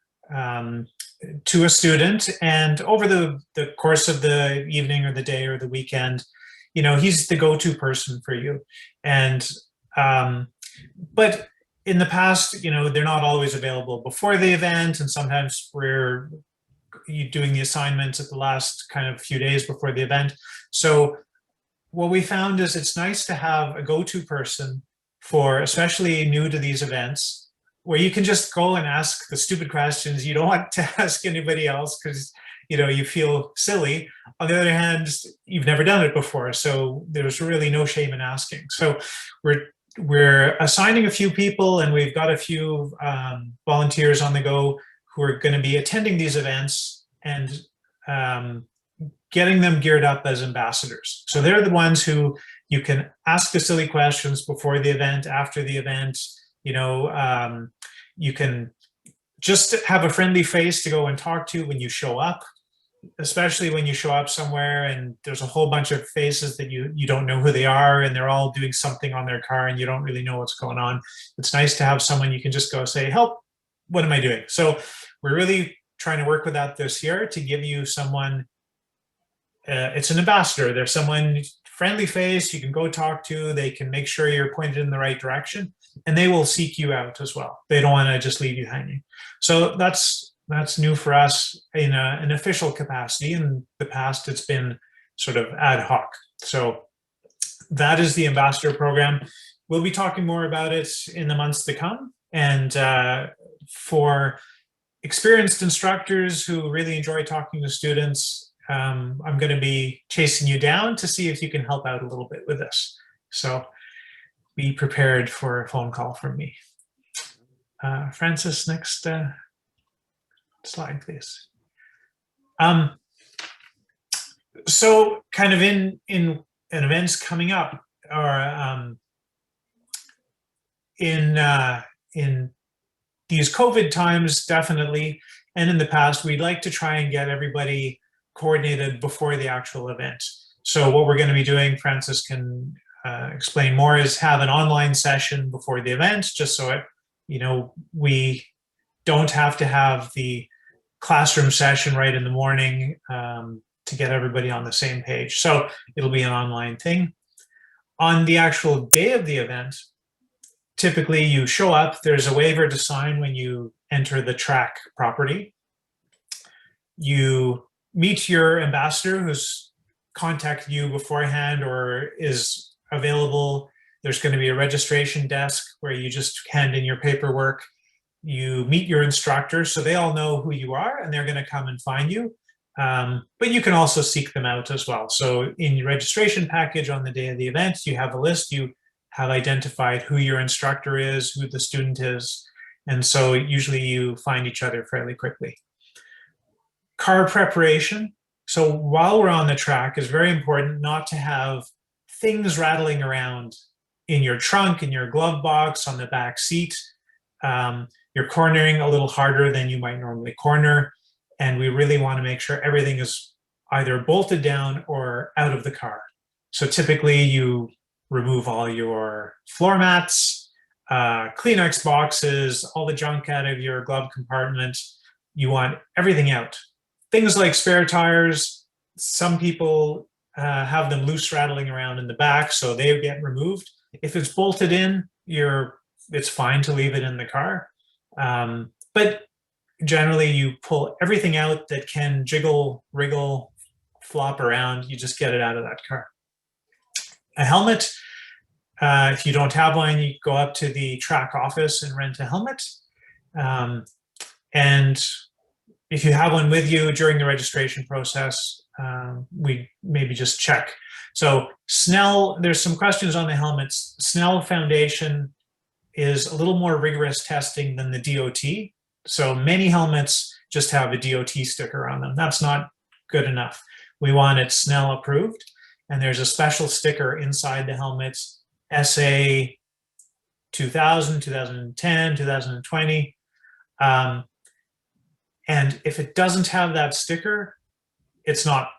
a student, and over the course of the evening or the day or the weekend, he's the go-to person for you. And but in the past, they're not always available before the event, and sometimes we're doing the assignments at the last kind of few days before the event. So what we found is it's nice to have a go-to person for especially new to these events, where you can just go and ask the stupid questions you don't want to ask anybody else because you feel silly. On the other hand, you've never done it before, so there's really no shame in asking. So we're assigning a few people, and we've got a few volunteers on the go who are going to be attending these events and getting them geared up as ambassadors. So they're the ones who you can ask the silly questions before the event, after the event. You can just have a friendly face to go and talk to when you show up, especially when you show up somewhere and there's a whole bunch of faces that you don't know who they are, and they're all doing something on their car and you don't really know what's going on. It's nice to have someone you can just go say, help, what am I doing? So we're really trying to work with that this year to give you someone, it's an ambassador. There's someone friendly face you can go talk to. They can make sure you're pointed in the right direction, and they will seek you out as well. They don't want to just leave you hanging. So that's new for us in an official capacity. In the past, it's been sort of ad hoc. So that is the ambassador program. We'll be talking more about it in the months to come. And for experienced instructors who really enjoy talking to students, I'm going to be chasing you down to see if you can help out a little bit with this. So be prepared for a phone call from me. Francis, next slide, please. So kind of in events coming up, or in these COVID times, definitely, and in the past, we'd like to try and get everybody coordinated before the actual event. So what we're going to be doing, Francis can explain more, is have an online session before the event, just so we don't have to have the classroom session right in the morning to get everybody on the same page. So it'll be an online thing. On the actual day of the event, typically you show up, there's a waiver to sign when you enter the track property. You meet your ambassador who's contacted you beforehand or is available. There's going to be a registration desk where you just hand in your paperwork. you meet your instructor, so they all know who you are and they're going to come and find you. But you can also seek them out as well. So in your registration package on the day of the event, you have a list, you have identified who your instructor is, who the student is, and so usually you find each other fairly quickly. Car preparation. So while we're on the track, it's very important not to have things rattling around in your trunk, in your glove box, on the back seat. You're cornering a little harder than you might normally corner. And we really want to make sure everything is either bolted down or out of the car. So typically you remove all your floor mats, Kleenex boxes, all the junk out of your glove compartment. You want everything out. Things like spare tires, some people have them loose rattling around in the back, so they get removed. If it's bolted in, it's fine to leave it in the car. But generally you pull everything out that can jiggle, wriggle, flop around. You just get it out of that car. A helmet, if you don't have one, you go up to the track office and rent a helmet. And if you have one with you during the registration process, we maybe just check. So Snell, there's some questions on the helmets. Snell Foundation is a little more rigorous testing than the DOT. So many helmets just have a DOT sticker on them. That's not good enough. We want it Snell approved. And there's a special sticker inside the helmets, SA 2000, 2010, 2020. And if it doesn't have that sticker, it's not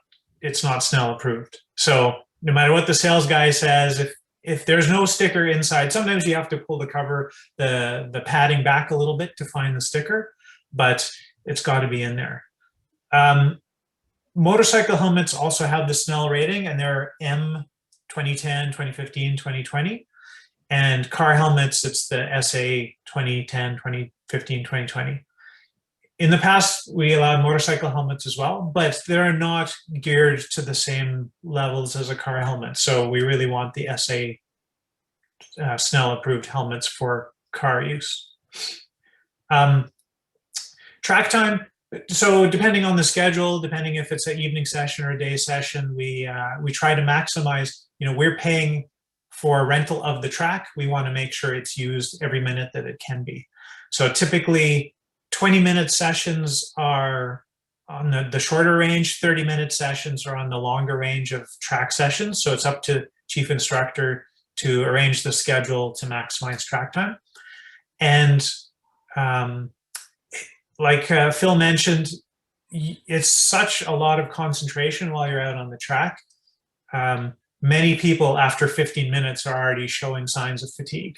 Snell approved. So no matter what the sales guy says, if there's no sticker inside, sometimes you have to pull the cover, the padding back a little bit to find the sticker, but it's got to be in there. Motorcycle helmets also have the Snell rating, and they're M 2010, 2015, 2020. And car helmets, it's the SA 2010, 2015, 2020. In the past, we allowed motorcycle helmets as well, but they're not geared to the same levels as a car helmet. So we really want the SA Snell approved helmets for car use. Track time. So depending on the schedule, depending if it's an evening session or a day session, we try to maximize, we're paying for rental of the track. We want to make sure it's used every minute that it can be. So typically 20-minute sessions are on the shorter range, 30-minute sessions are on the longer range of track sessions. So it's up to chief instructor to arrange the schedule to maximize track time. And like Phil mentioned, it's such a lot of concentration while you're out on the track. Many people after 15 minutes are already showing signs of fatigue.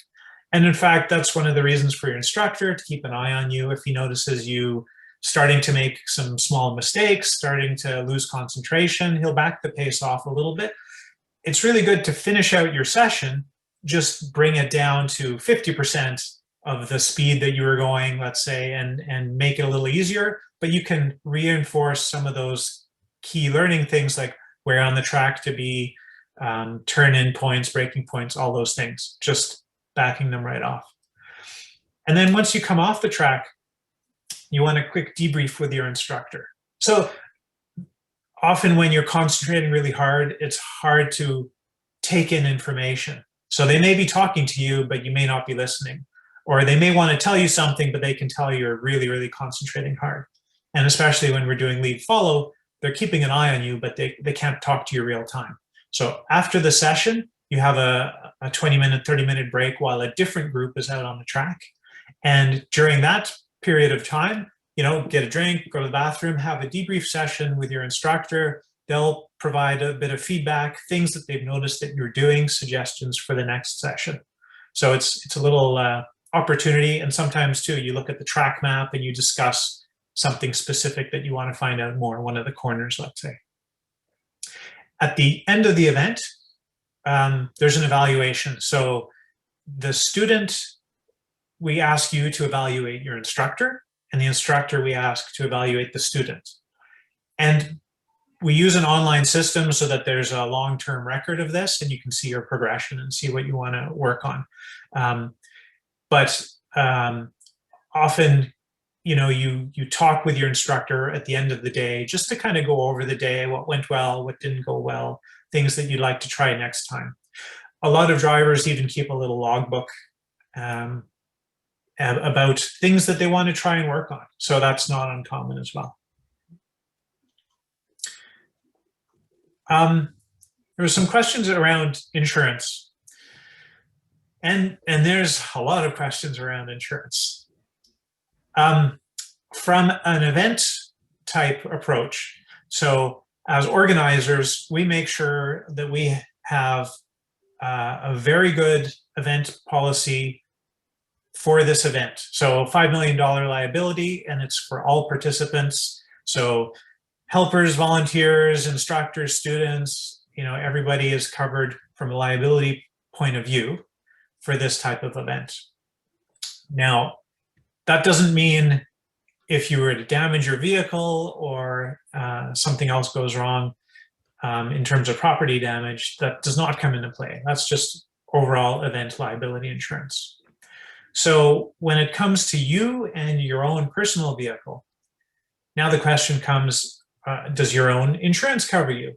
And in fact, that's one of the reasons for your instructor to keep an eye on you. If he notices you starting to make some small mistakes, starting to lose concentration, he'll back the pace off a little bit. It's really good to finish out your session, just bring it down to 50% of the speed that you were going, let's say, and make it a little easier. But you can reinforce some of those key learning things like where on the track to be, turn-in points, braking points, all those things, just backing them right off. And then once you come off the track, you want a quick debrief with your instructor. So often when you're concentrating really hard, it's hard to take in information. So they may be talking to you, but you may not be listening. Or they may want to tell you something, but they can tell you're really, really concentrating hard. And especially when we're doing lead follow, they're keeping an eye on you, but they can't talk to you real time. So after the session, you have a 20-minute, 30-minute break while a different group is out on the track. And during that period of time, get a drink, go to the bathroom, have a debrief session with your instructor. They'll provide a bit of feedback, things that they've noticed that you're doing, suggestions for the next session. So it's a little opportunity. And sometimes too, you look at the track map and you discuss something specific that you want to find out more, one of the corners, let's say. At the end of the event, there's an evaluation. So the student, we ask you to evaluate your instructor, and the instructor we ask to evaluate the student. And we use an online system so that there's a long-term record of this and you can see your progression and see what you want to work on. But often, you talk with your instructor at the end of the day just to kind of go over the day, what went well, what didn't go well, things that you'd like to try next time. A lot of drivers even keep a little logbook about things that they want to try and work on. So that's not uncommon as well. There were some questions around insurance. And there's a lot of questions around insurance. From an event type approach, so as organizers, we make sure that we have a very good event policy for this event. So $5 million liability, and it's for all participants. So helpers, volunteers, instructors, students, everybody is covered from a liability point of view for this type of event. Now, that doesn't mean if you were to damage your vehicle or something else goes wrong in terms of property damage, that does not come into play. That's just overall event liability insurance. So when it comes to you and your own personal vehicle, now the question comes, does your own insurance cover you?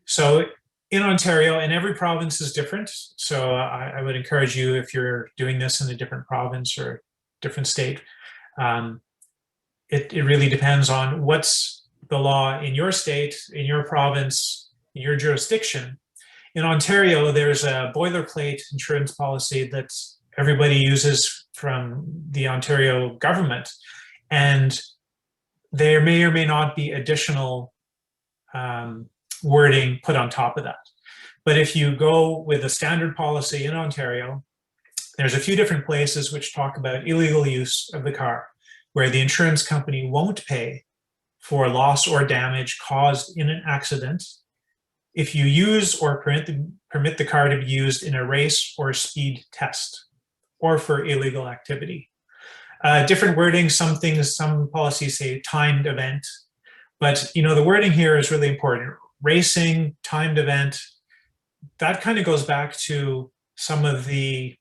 So in Ontario, and every province is different, so I would encourage you, if you're doing this in a different province or different state, it really depends on what's the law in your state, in your province, in your jurisdiction. In Ontario, there's a boilerplate insurance policy that everybody uses from the Ontario government, and there may or may not be additional wording put on top of that. But if you go with a standard policy in Ontario, there's a few different places which talk about illegal use of the car, where the insurance company won't pay for loss or damage caused in an accident if you use or permit the car to be used in a race or speed test or for illegal activity. Different wording, some policies say timed event, but the wording here is really important. Racing, timed event, that kind of goes back to some of the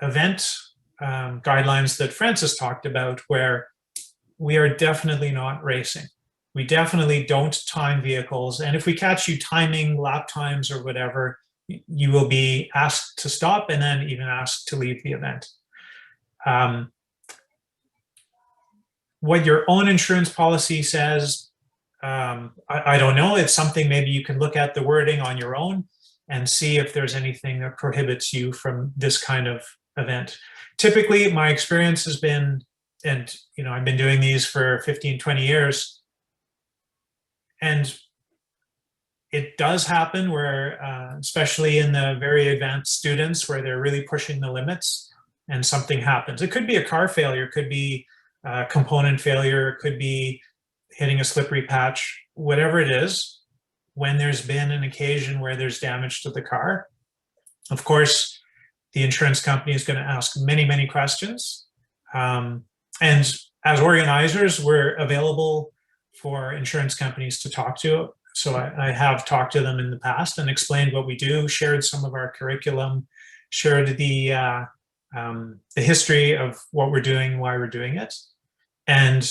event guidelines that Francis talked about, where we are definitely not racing. We definitely don't time vehicles. And if we catch you timing lap times or whatever, you will be asked to stop and then even asked to leave the event. What your own insurance policy says, I don't know. It's something maybe you can look at the wording on your own and see if there's anything that prohibits you from this kind of event. Typically, my experience has been, and I've been doing these for 15, 20 years, and it does happen where, especially in the very advanced students, where they're really pushing the limits and something happens. It could be a car failure, it could be a component failure, it could be hitting a slippery patch, whatever it is. When there's been an occasion where there's damage to the car, of course, the insurance company is going to ask many, many questions. And as organizers, we're available for insurance companies to talk to. So I have talked to them in the past and explained what we do, shared some of our curriculum, shared the history of what we're doing, why we're doing it. And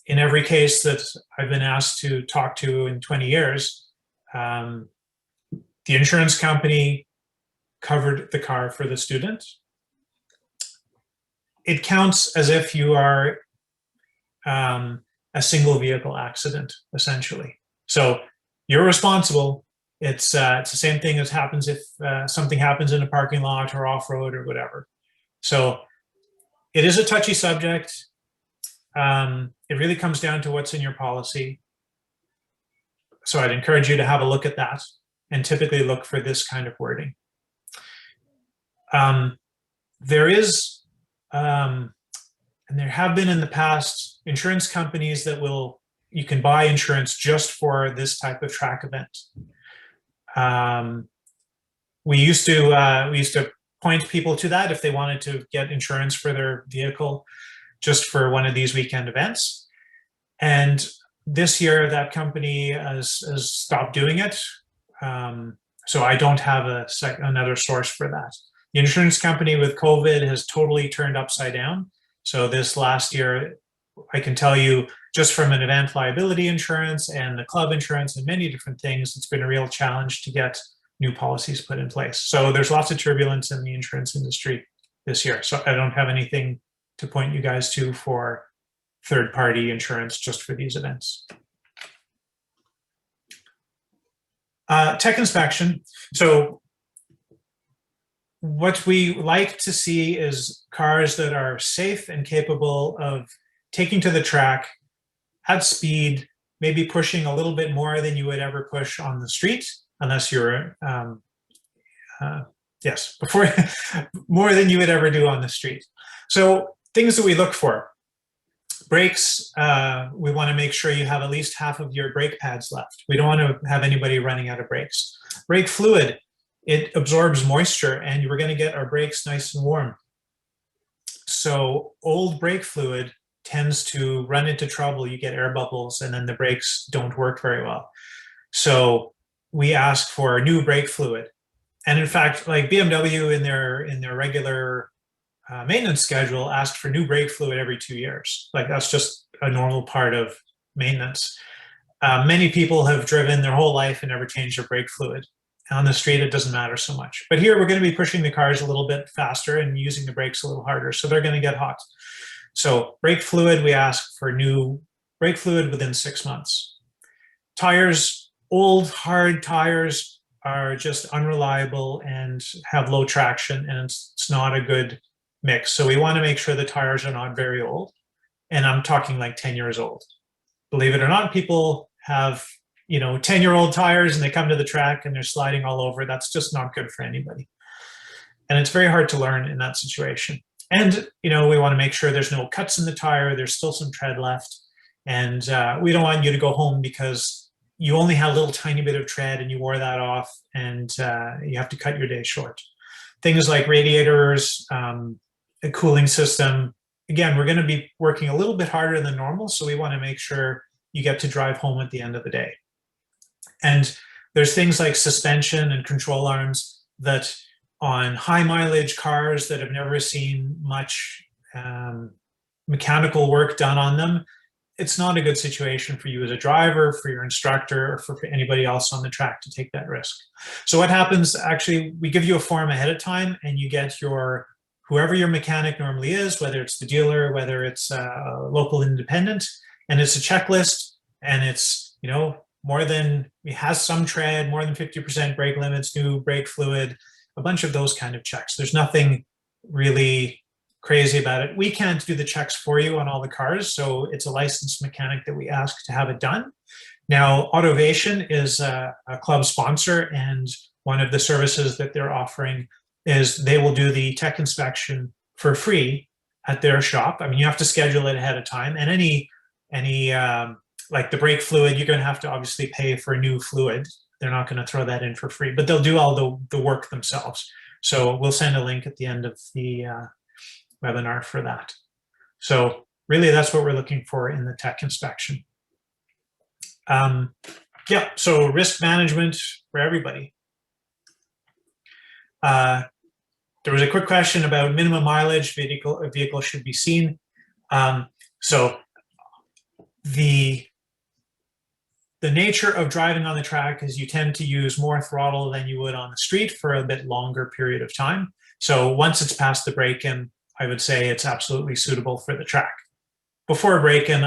in every case that I've been asked to talk to in 20 years, the insurance company covered the car for the student. It counts as if you are a single vehicle accident, essentially. So you're responsible. It's the same thing as happens if something happens in a parking lot or off-road or whatever. So it is a touchy subject. It really comes down to what's in your policy. So I'd encourage you to have a look at that and typically look for this kind of wording. There is, and there have been in the past, insurance companies that you can buy insurance just for this type of track event. We used to point people to that if they wanted to get insurance for their vehicle just for one of these weekend events. And this year, that company has stopped doing it. So I don't have another source for that. The insurance company with COVID has totally turned upside down. So this last year, I can tell you just from an event liability insurance and the club insurance and many different things, it's been a real challenge to get new policies put in place. So there's lots of turbulence in the insurance industry this year. So I don't have anything to point you guys to for third-party insurance just for these events. Tech inspection. So what we like to see is cars that are safe and capable of taking to the track at speed, maybe pushing a little bit more than you would ever push on the street, unless you're, before more than you would ever do on the street. So things that we look for. Brakes, we want to make sure you have at least half of your brake pads left. We don't want to have anybody running out of brakes. Brake fluid, it absorbs moisture and we're going to get our brakes nice and warm. So old brake fluid tends to run into trouble. You get air bubbles and then the brakes don't work very well. So we ask for new brake fluid. And in fact, like BMW in their regular maintenance schedule asked for new brake fluid every 2 years. Like that's just a normal part of maintenance. Many people have driven their whole life and never changed their brake fluid. On the street, it doesn't matter so much. But here we're going to be pushing the cars a little bit faster and using the brakes a little harder. So they're going to get hot. So brake fluid, we ask for new brake fluid within 6 months. Tires, old hard tires are just unreliable and have low traction, and it's not a good mix. So we want to make sure the tires are not very old. And I'm talking like 10 years old. Believe it or not, people have 10-year-old tires and they come to the track and they're sliding all over. That's just not good for anybody. And it's very hard to learn in that situation. And, we want to make sure there's no cuts in the tire. There's still some tread left. And we don't want you to go home because you only had a little tiny bit of tread and you wore that off and you have to cut your day short. Things like radiators, a cooling system. Again, we're going to be working a little bit harder than normal. So we want to make sure you get to drive home at the end of the day. And there's things like suspension and control arms that on high mileage cars that have never seen much mechanical work done on them, it's not a good situation for you as a driver, for your instructor, or for anybody else on the track to take that risk. So what happens, actually, we give you a form ahead of time and you get whoever your mechanic normally is, whether it's the dealer, whether it's a local independent, and it's a checklist and it's, it has some tread, more than 50% brake limits, new brake fluid, a bunch of those kind of checks. There's nothing really crazy about it. We can't do the checks for you on all the cars, so it's a licensed mechanic that we ask to have it done. Now, Autovation is a club sponsor, and one of the services that they're offering is they will do the tech inspection for free at their shop. I mean, you have to schedule it ahead of time, and any like the brake fluid, you're going to have to obviously pay for new fluid. They're not going to throw that in for free, but they'll do all the work themselves. So we'll send a link at the end of the webinar for that. So really, that's what we're looking for in the tech inspection. So risk management for everybody. There was a quick question about minimum mileage a vehicle should be seen. So the nature of driving on the track is you tend to use more throttle than you would on the street for a bit longer period of time. So once it's past the break-in, I would say it's absolutely suitable for the track. Before break-in,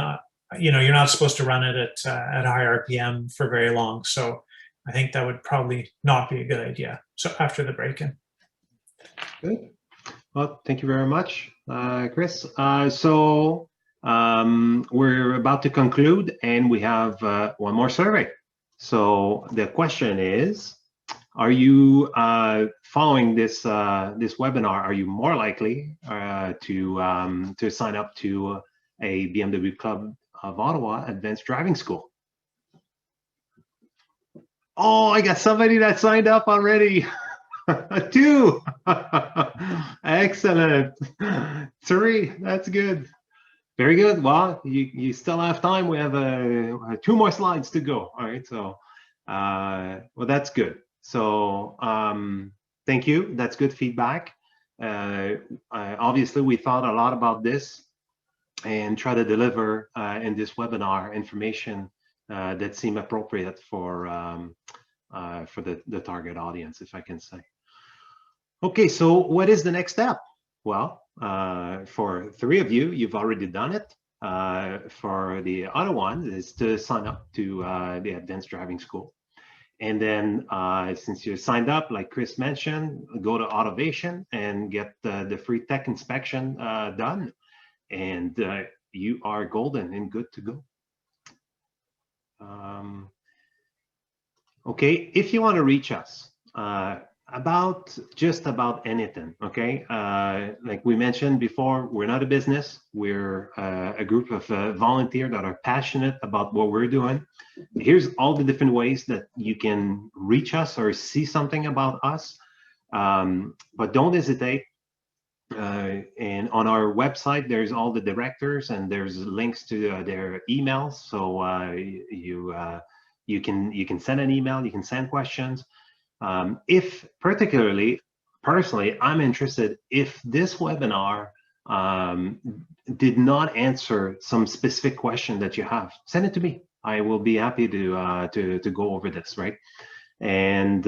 you're not supposed to run it at high RPM for very long. So I think that would probably not be a good idea. So after the break-in. Good. Well, thank you very much, Chris. We're about to conclude, and we have one more survey. So the question is, are you following this webinar? Are you more likely to sign up to a BMW Club of Ottawa Advanced Driving School? Oh, I got somebody that signed up already. 2. Excellent. 3. That's good. Very good. Well, you still have time. We have 2 more slides to go. All right. So, well, that's good. So, thank you. That's good feedback. Obviously, we thought a lot about this. and try to deliver in this webinar information that seem appropriate for the target audience, if I can say. Okay, so what is the next step? Well, for 3 of you, you've already done it. For the other one is to sign up to the Advanced Driving School. And then since you're signed up, like Chris mentioned, go to Autovation and get the free tech inspection done. And you are golden and good to go. Okay, if you want to reach us about just about anything, okay, like we mentioned before, we're not a business. We're a group of volunteers that are passionate about what we're doing. Here's all the different ways that you can reach us or see something about us, but don't hesitate. And on our website, there's all the directors and there's links to their emails. So you can send an email, you can send questions. If particularly, personally, I'm interested if this webinar did not answer some specific question that you have, send it to me. I will be happy to go over this, right? And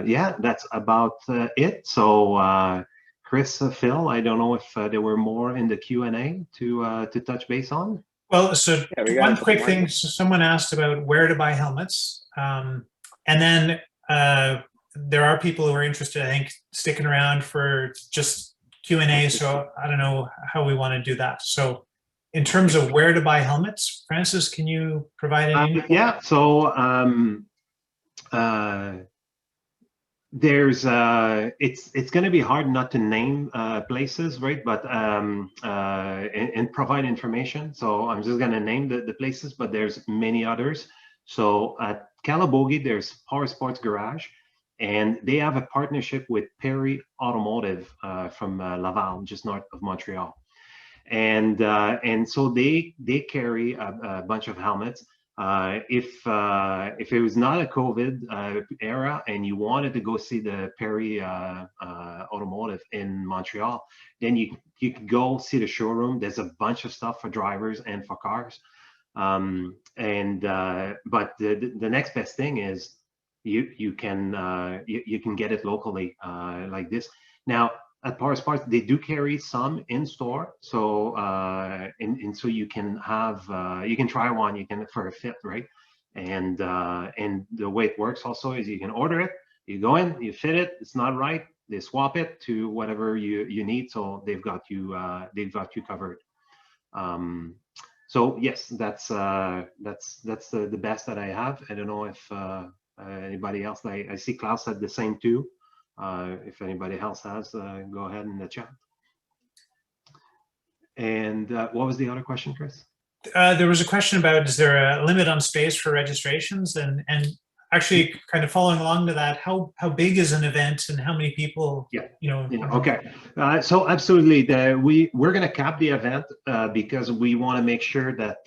yeah, that's about it. So Chris, Phil, I don't know if there were more in the Q&A to touch base on. Well, so one quick thing, so someone asked about where to buy helmets. And then there are people who are interested, I think, sticking around for just Q&A. So I don't know how we want to do that. So in terms of where to buy helmets, Francis, can you provide any? Yeah, so there's it's going to be hard not to name places, right? But and provide information. So I'm just going to name the places, but there's many others. So at Calabogie, there's Power Sports Garage, and they have a partnership with Perry Automotive from Laval, just north of Montreal. And so they carry a bunch of helmets. If it was not a COVID era and you wanted to go see the Perry Automotive in Montreal, then you could go see the showroom. There's a bunch of stuff for drivers and for cars. But the next best thing is you can get it locally like this. Now at Power Sports, they do carry some in store, so and so you can have you can try one, you can for a fit, right? And the way it works also is you can order it, you go in, you fit it, it's not right, they swap it to whatever you need, so they've got you covered. So yes, that's the best that I have. I don't know if anybody else. I see Klaus said the same too. If anybody else has, go ahead in the chat. And what was the other question, Chris? There was a question about, is there a limit on space for registrations? And actually kind of following along to that, how big is an event and how many people? Yeah. Okay. So absolutely, we're going to cap the event because we want to make sure that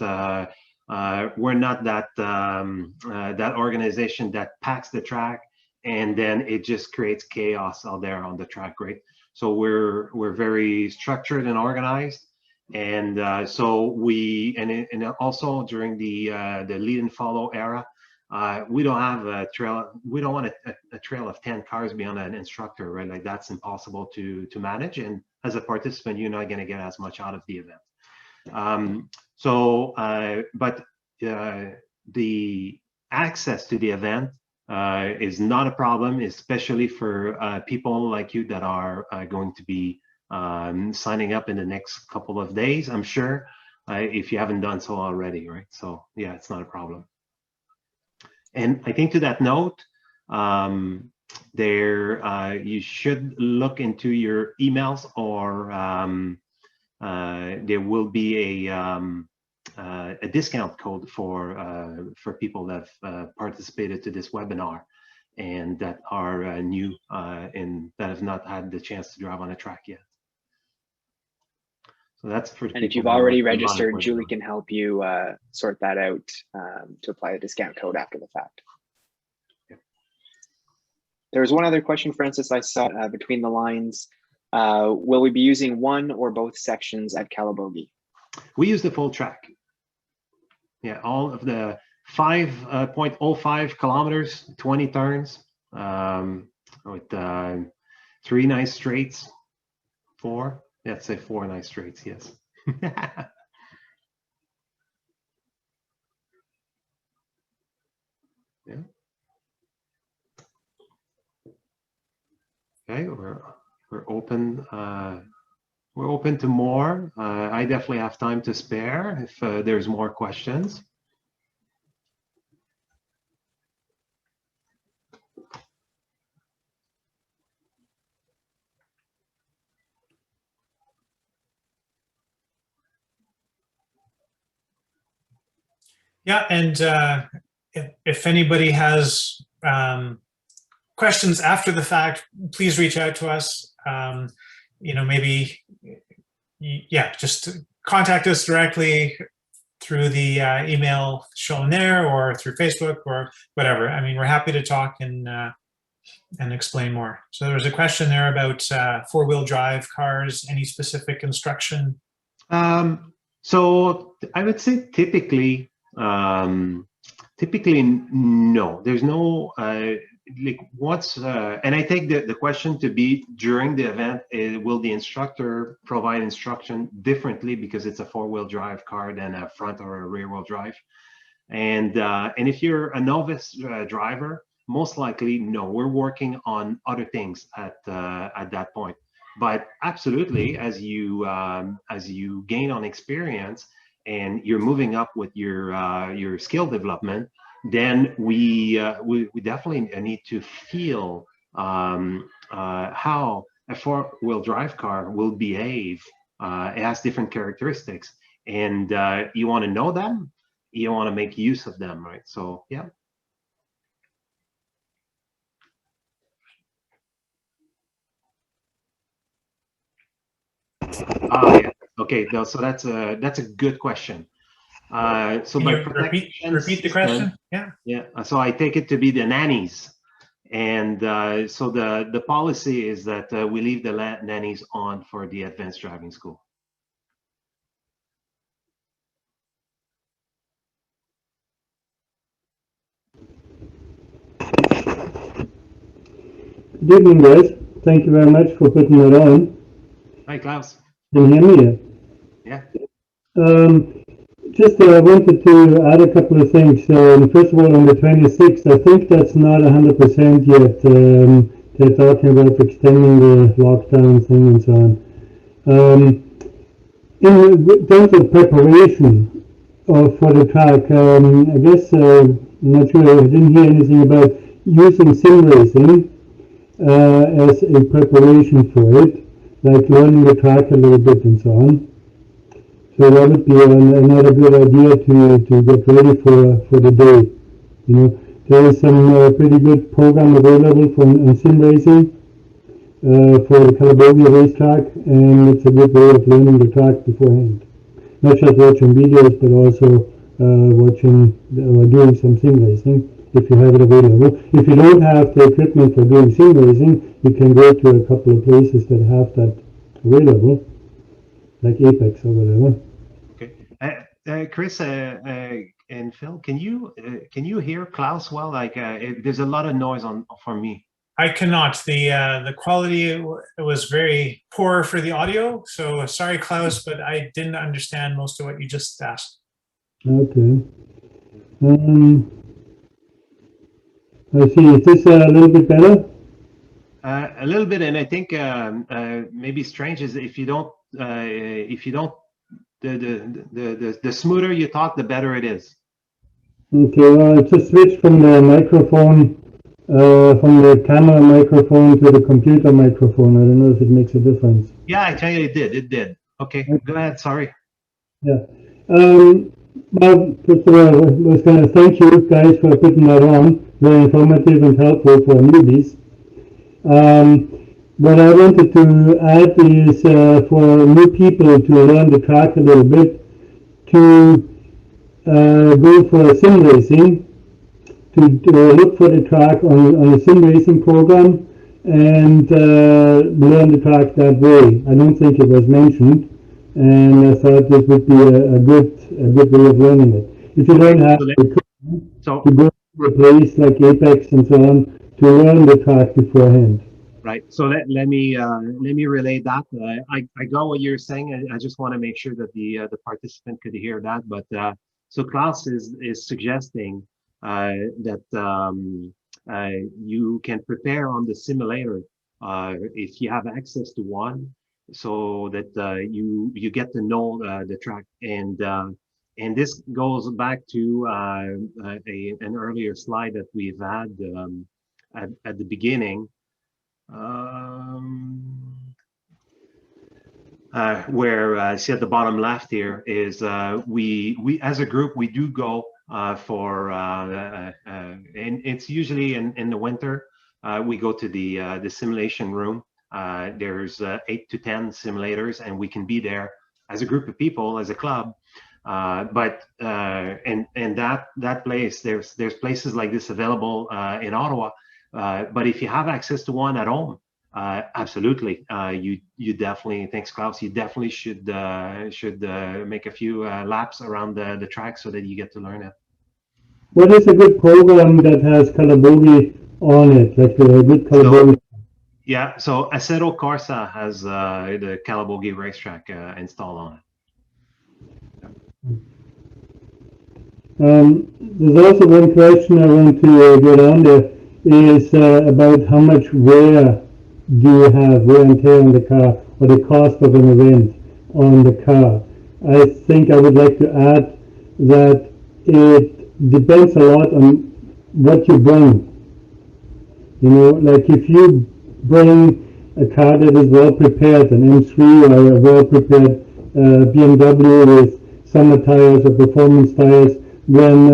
we're not that that organization that packs the track and then it just creates chaos out there on the track, right? So we're very structured and organized, and so and also during the lead and follow era, we don't have a trail. We don't want a trail of 10 cars beyond an instructor, right? Like that's impossible to manage, and as a participant, you're not going to get as much out of the event. But the access to the event is not a problem, especially for people like you that are going to be signing up in the next couple of days, I'm sure, if you haven't done so already, right? So yeah, it's not a problem. And I think to that note, you should look into your emails, or there will be a discount code for people that have participated to this webinar and that are new and that have not had the chance to drive on a track yet. So that's for. And if you've already registered, Julie can help you sort that out to apply a discount code after the fact. Yeah. There was one other question, Francis, I saw between the lines. Will we be using one or both sections at Calabogie? We use the full track. Yeah, all of the 5.05 kilometers, 20 turns, with 3 nice straights, 4. Let's say 4 nice straights, yes. Yeah. Okay, we're open. We're open to more. I definitely have time to spare if there's more questions. Yeah, and if anybody has questions after the fact, please reach out to us. Maybe, yeah, just contact us directly through the email shown there, or through Facebook, or whatever. I mean, we're happy to talk and explain more. So there was a question there about 4-wheel drive cars. Any specific instruction? So I would say typically no. There's no like what's and I take the question to be during the event, will the instructor provide instruction differently because it's a 4-wheel drive car than a front or a rear wheel drive? And if you're a novice driver, most likely no. We're working on other things at that point. But absolutely, as you gain on experience and you're moving up with your skill development, then we definitely need to feel how a 4-wheel drive car will behave. It has different characteristics, and you want to know them. You want to make use of them, right? So yeah. Yeah. Okay. So that's a good question. So Can you repeat the question? Yeah. Yeah. So I take it to be the nannies, and so the policy is that we leave the nannies on for the advanced driving school. Good evening, guys. Thank you very much for putting it on. Hi, Klaus. Can you hear me? Yeah. Just wanted to add a couple of things. First of all, on the 26th, I think that's not 100% yet. They're talking about extending the lockdown thing and so on. In terms of preparation for the track, I guess I'm not sure. I didn't hear anything about using sim racing as a preparation for it, like learning the track a little bit and so on. So that would be another good idea to get ready for the day. You know, there is some pretty good program available for sim racing for the Calabogie racetrack, and it's a good way of learning the track beforehand. Not just watching videos, but also watching or doing some sim racing if you have it available. If you don't have the equipment for doing sim racing, you can go to a couple of places that have that available, like Apex or whatever. Okay, Chris and Phil, can you hear Klaus well? Like, there's a lot of noise for me. I cannot. The quality was very poor for the audio, so sorry, Klaus, but I didn't understand most of what you just asked. Okay. I see. Is this a little bit better? A little bit, and I think maybe strange is if you don't the smoother you talk, the better it is. Okay, well, it's a switch from the microphone, from the camera microphone to the computer microphone. I don't know if it makes a difference. Yeah, I tell you, it did. Okay, go ahead. Sorry. Yeah. Well, first of all, I was going to thank you guys for putting that on. Very informative and helpful for newbies. What I wanted to add is for new people to learn the track a little bit, to go for a sim racing, to look for the track on a sim racing program, and learn the track that way. I don't think it was mentioned, and I thought this would be a good way of learning it. If you don't have to go to a place like Apex and so on to learn the track beforehand. Right. So let me relay that. I got what you're saying. I just want to make sure that the participant could hear that. But so Klaus is suggesting that you can prepare on the simulator if you have access to one, so that you get to know the track. And this goes back to an earlier slide that we've had at the beginning. Where see at the bottom left here is we as a group we do go for and it's usually in the winter we go to the simulation room. There's 8 to 10 simulators, and we can be there as a group of people, as a club. But that place, there's places like this available in Ottawa. But if you have access to one at home, absolutely, you definitely, thanks Klaus, you definitely should make a few laps around the track so that you get to learn it. What is a good program that has Calabogie on it, like a good Calabogie? Yeah, so Assetto Corsa has the Calabogie racetrack installed on it. There's also one question I want to get on there, is about how much wear do you have, wear and tear on the car, or the cost of an event on the car. I think I would like to add that it depends a lot on what you bring. You know, like if you bring a car that is well prepared, an M3 or a well prepared BMW with summer tires or performance tires, then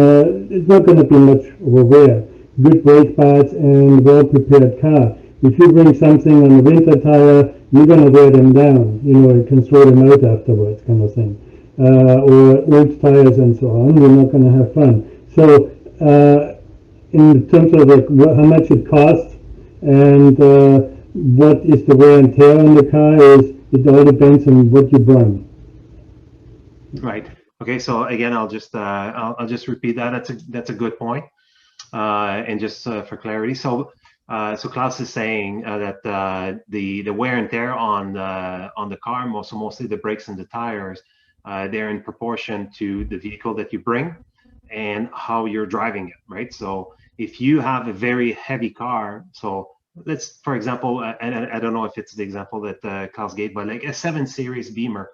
it's not going to be much of a wear. Good brake pads and well-prepared car. If you bring something on a winter tire, you're going to wear them down. You know, you can throw them out afterwards, kind of thing. Or old tires and so on, you're not going to have fun. So, in terms of like how much it costs and what is the wear and tear on the car, it all depends on what you bring. Right. Okay. So again, I'll just repeat that. That's a good point. And just for clarity, so Klaus is saying that the wear and tear on the car, mostly the brakes and the tires, they're in proportion to the vehicle that you bring and how you're driving it, right? So if you have a very heavy car, so let's, for example, and I don't know if it's the example that Klaus gave, but like a 7 Series Beamer,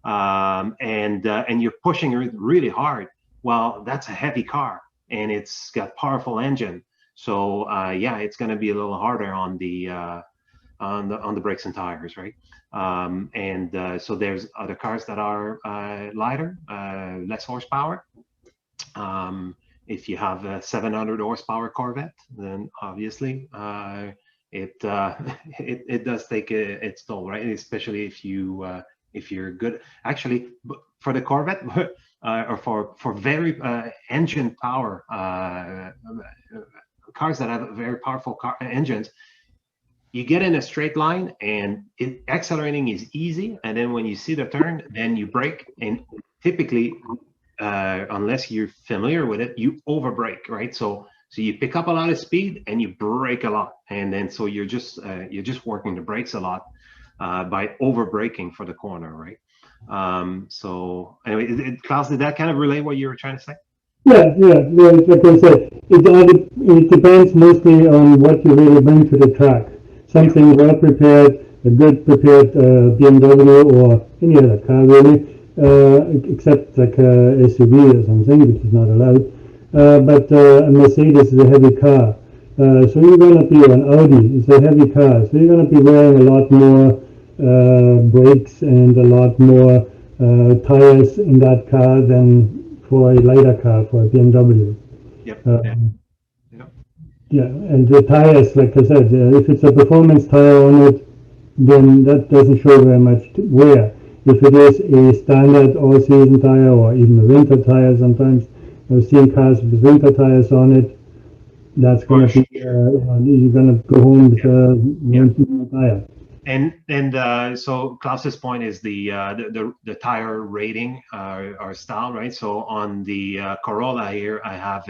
and you're pushing it really hard. Well, that's a heavy car, and it's got powerful engine, so yeah, it's going to be a little harder on the brakes and tires, right? So there's other cars that are lighter, less horsepower. If you have a 700 horsepower Corvette, then obviously it does take its toll, right? Especially if you're good, actually, for the Corvette. Or for very engine power cars that have very powerful engines, you get in a straight line and accelerating is easy, and then when you see the turn, then you brake, and typically unless you're familiar with it, you overbrake, right? So you pick up a lot of speed and you brake a lot, and then so you're just working the brakes a lot by overbraking for the corner, right? So anyway, Klaus, did that kind of relay what you were trying to say? Yeah, like I said, it depends mostly on what you really bring to the track. Something well prepared, a good prepared BMW or any other car really, except like a SUV or something, which is not allowed. But a Mercedes is a heavy car. So you're going to be an Audi, it's a heavy car. So you're going to be wearing a lot more brakes and a lot more tires in that car than for a lighter car, for a BMW. Yep. Yeah, and the tires, like I said, if it's a performance tire on it, then that doesn't show very much wear. If it is a standard all-season tire or even a winter tire sometimes, I've seen cars with winter tires on it, that's going to be, you're going to go home with tire. And so Klaus's point is the tire rating or style, right? So on the Corolla here, I have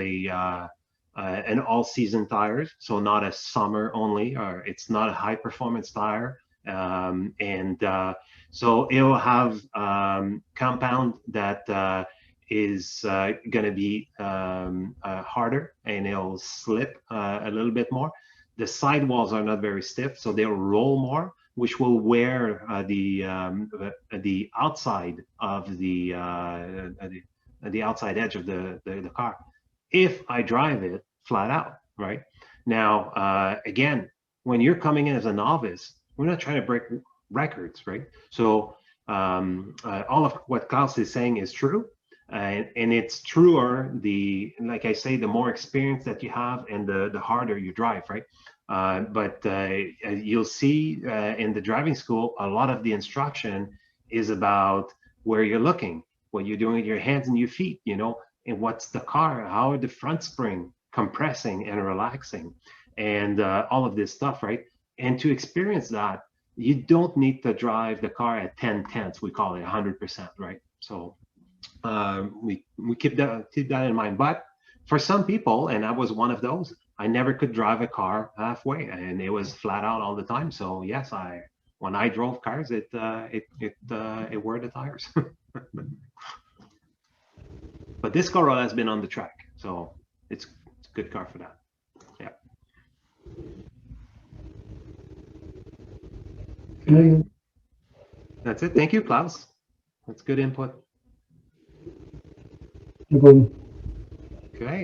an all-season tires, so not a summer only, or it's not a high-performance tire, so it will have compound that is going to be harder, and it'll slip a little bit more. The sidewalls are not very stiff, so they'll roll more, which will wear the outside of the outside edge of the car if I drive it flat out, right? Now, again, when you're coming in as a novice, we're not trying to break records, right? So all of what Klaus is saying is true, and it's truer like I say, the more experience that you have and the harder you drive, right? But you'll see in the driving school, a lot of the instruction is about where you're looking, what you're doing with your hands and your feet, and what's the car, how are the front spring compressing and relaxing, and all of this stuff, right? And to experience that, you don't need to drive the car at 10/10, we call it 100%, right? So we keep that in mind. But for some people, and I was one of those, I never could drive a car halfway, and it was flat out all the time. So yes, when I drove cars, it wore the tires. But this Corolla has been on the track, so it's a good car for that. Yeah. Okay. That's it. Thank you, Klaus. That's good input. No problem. Okay.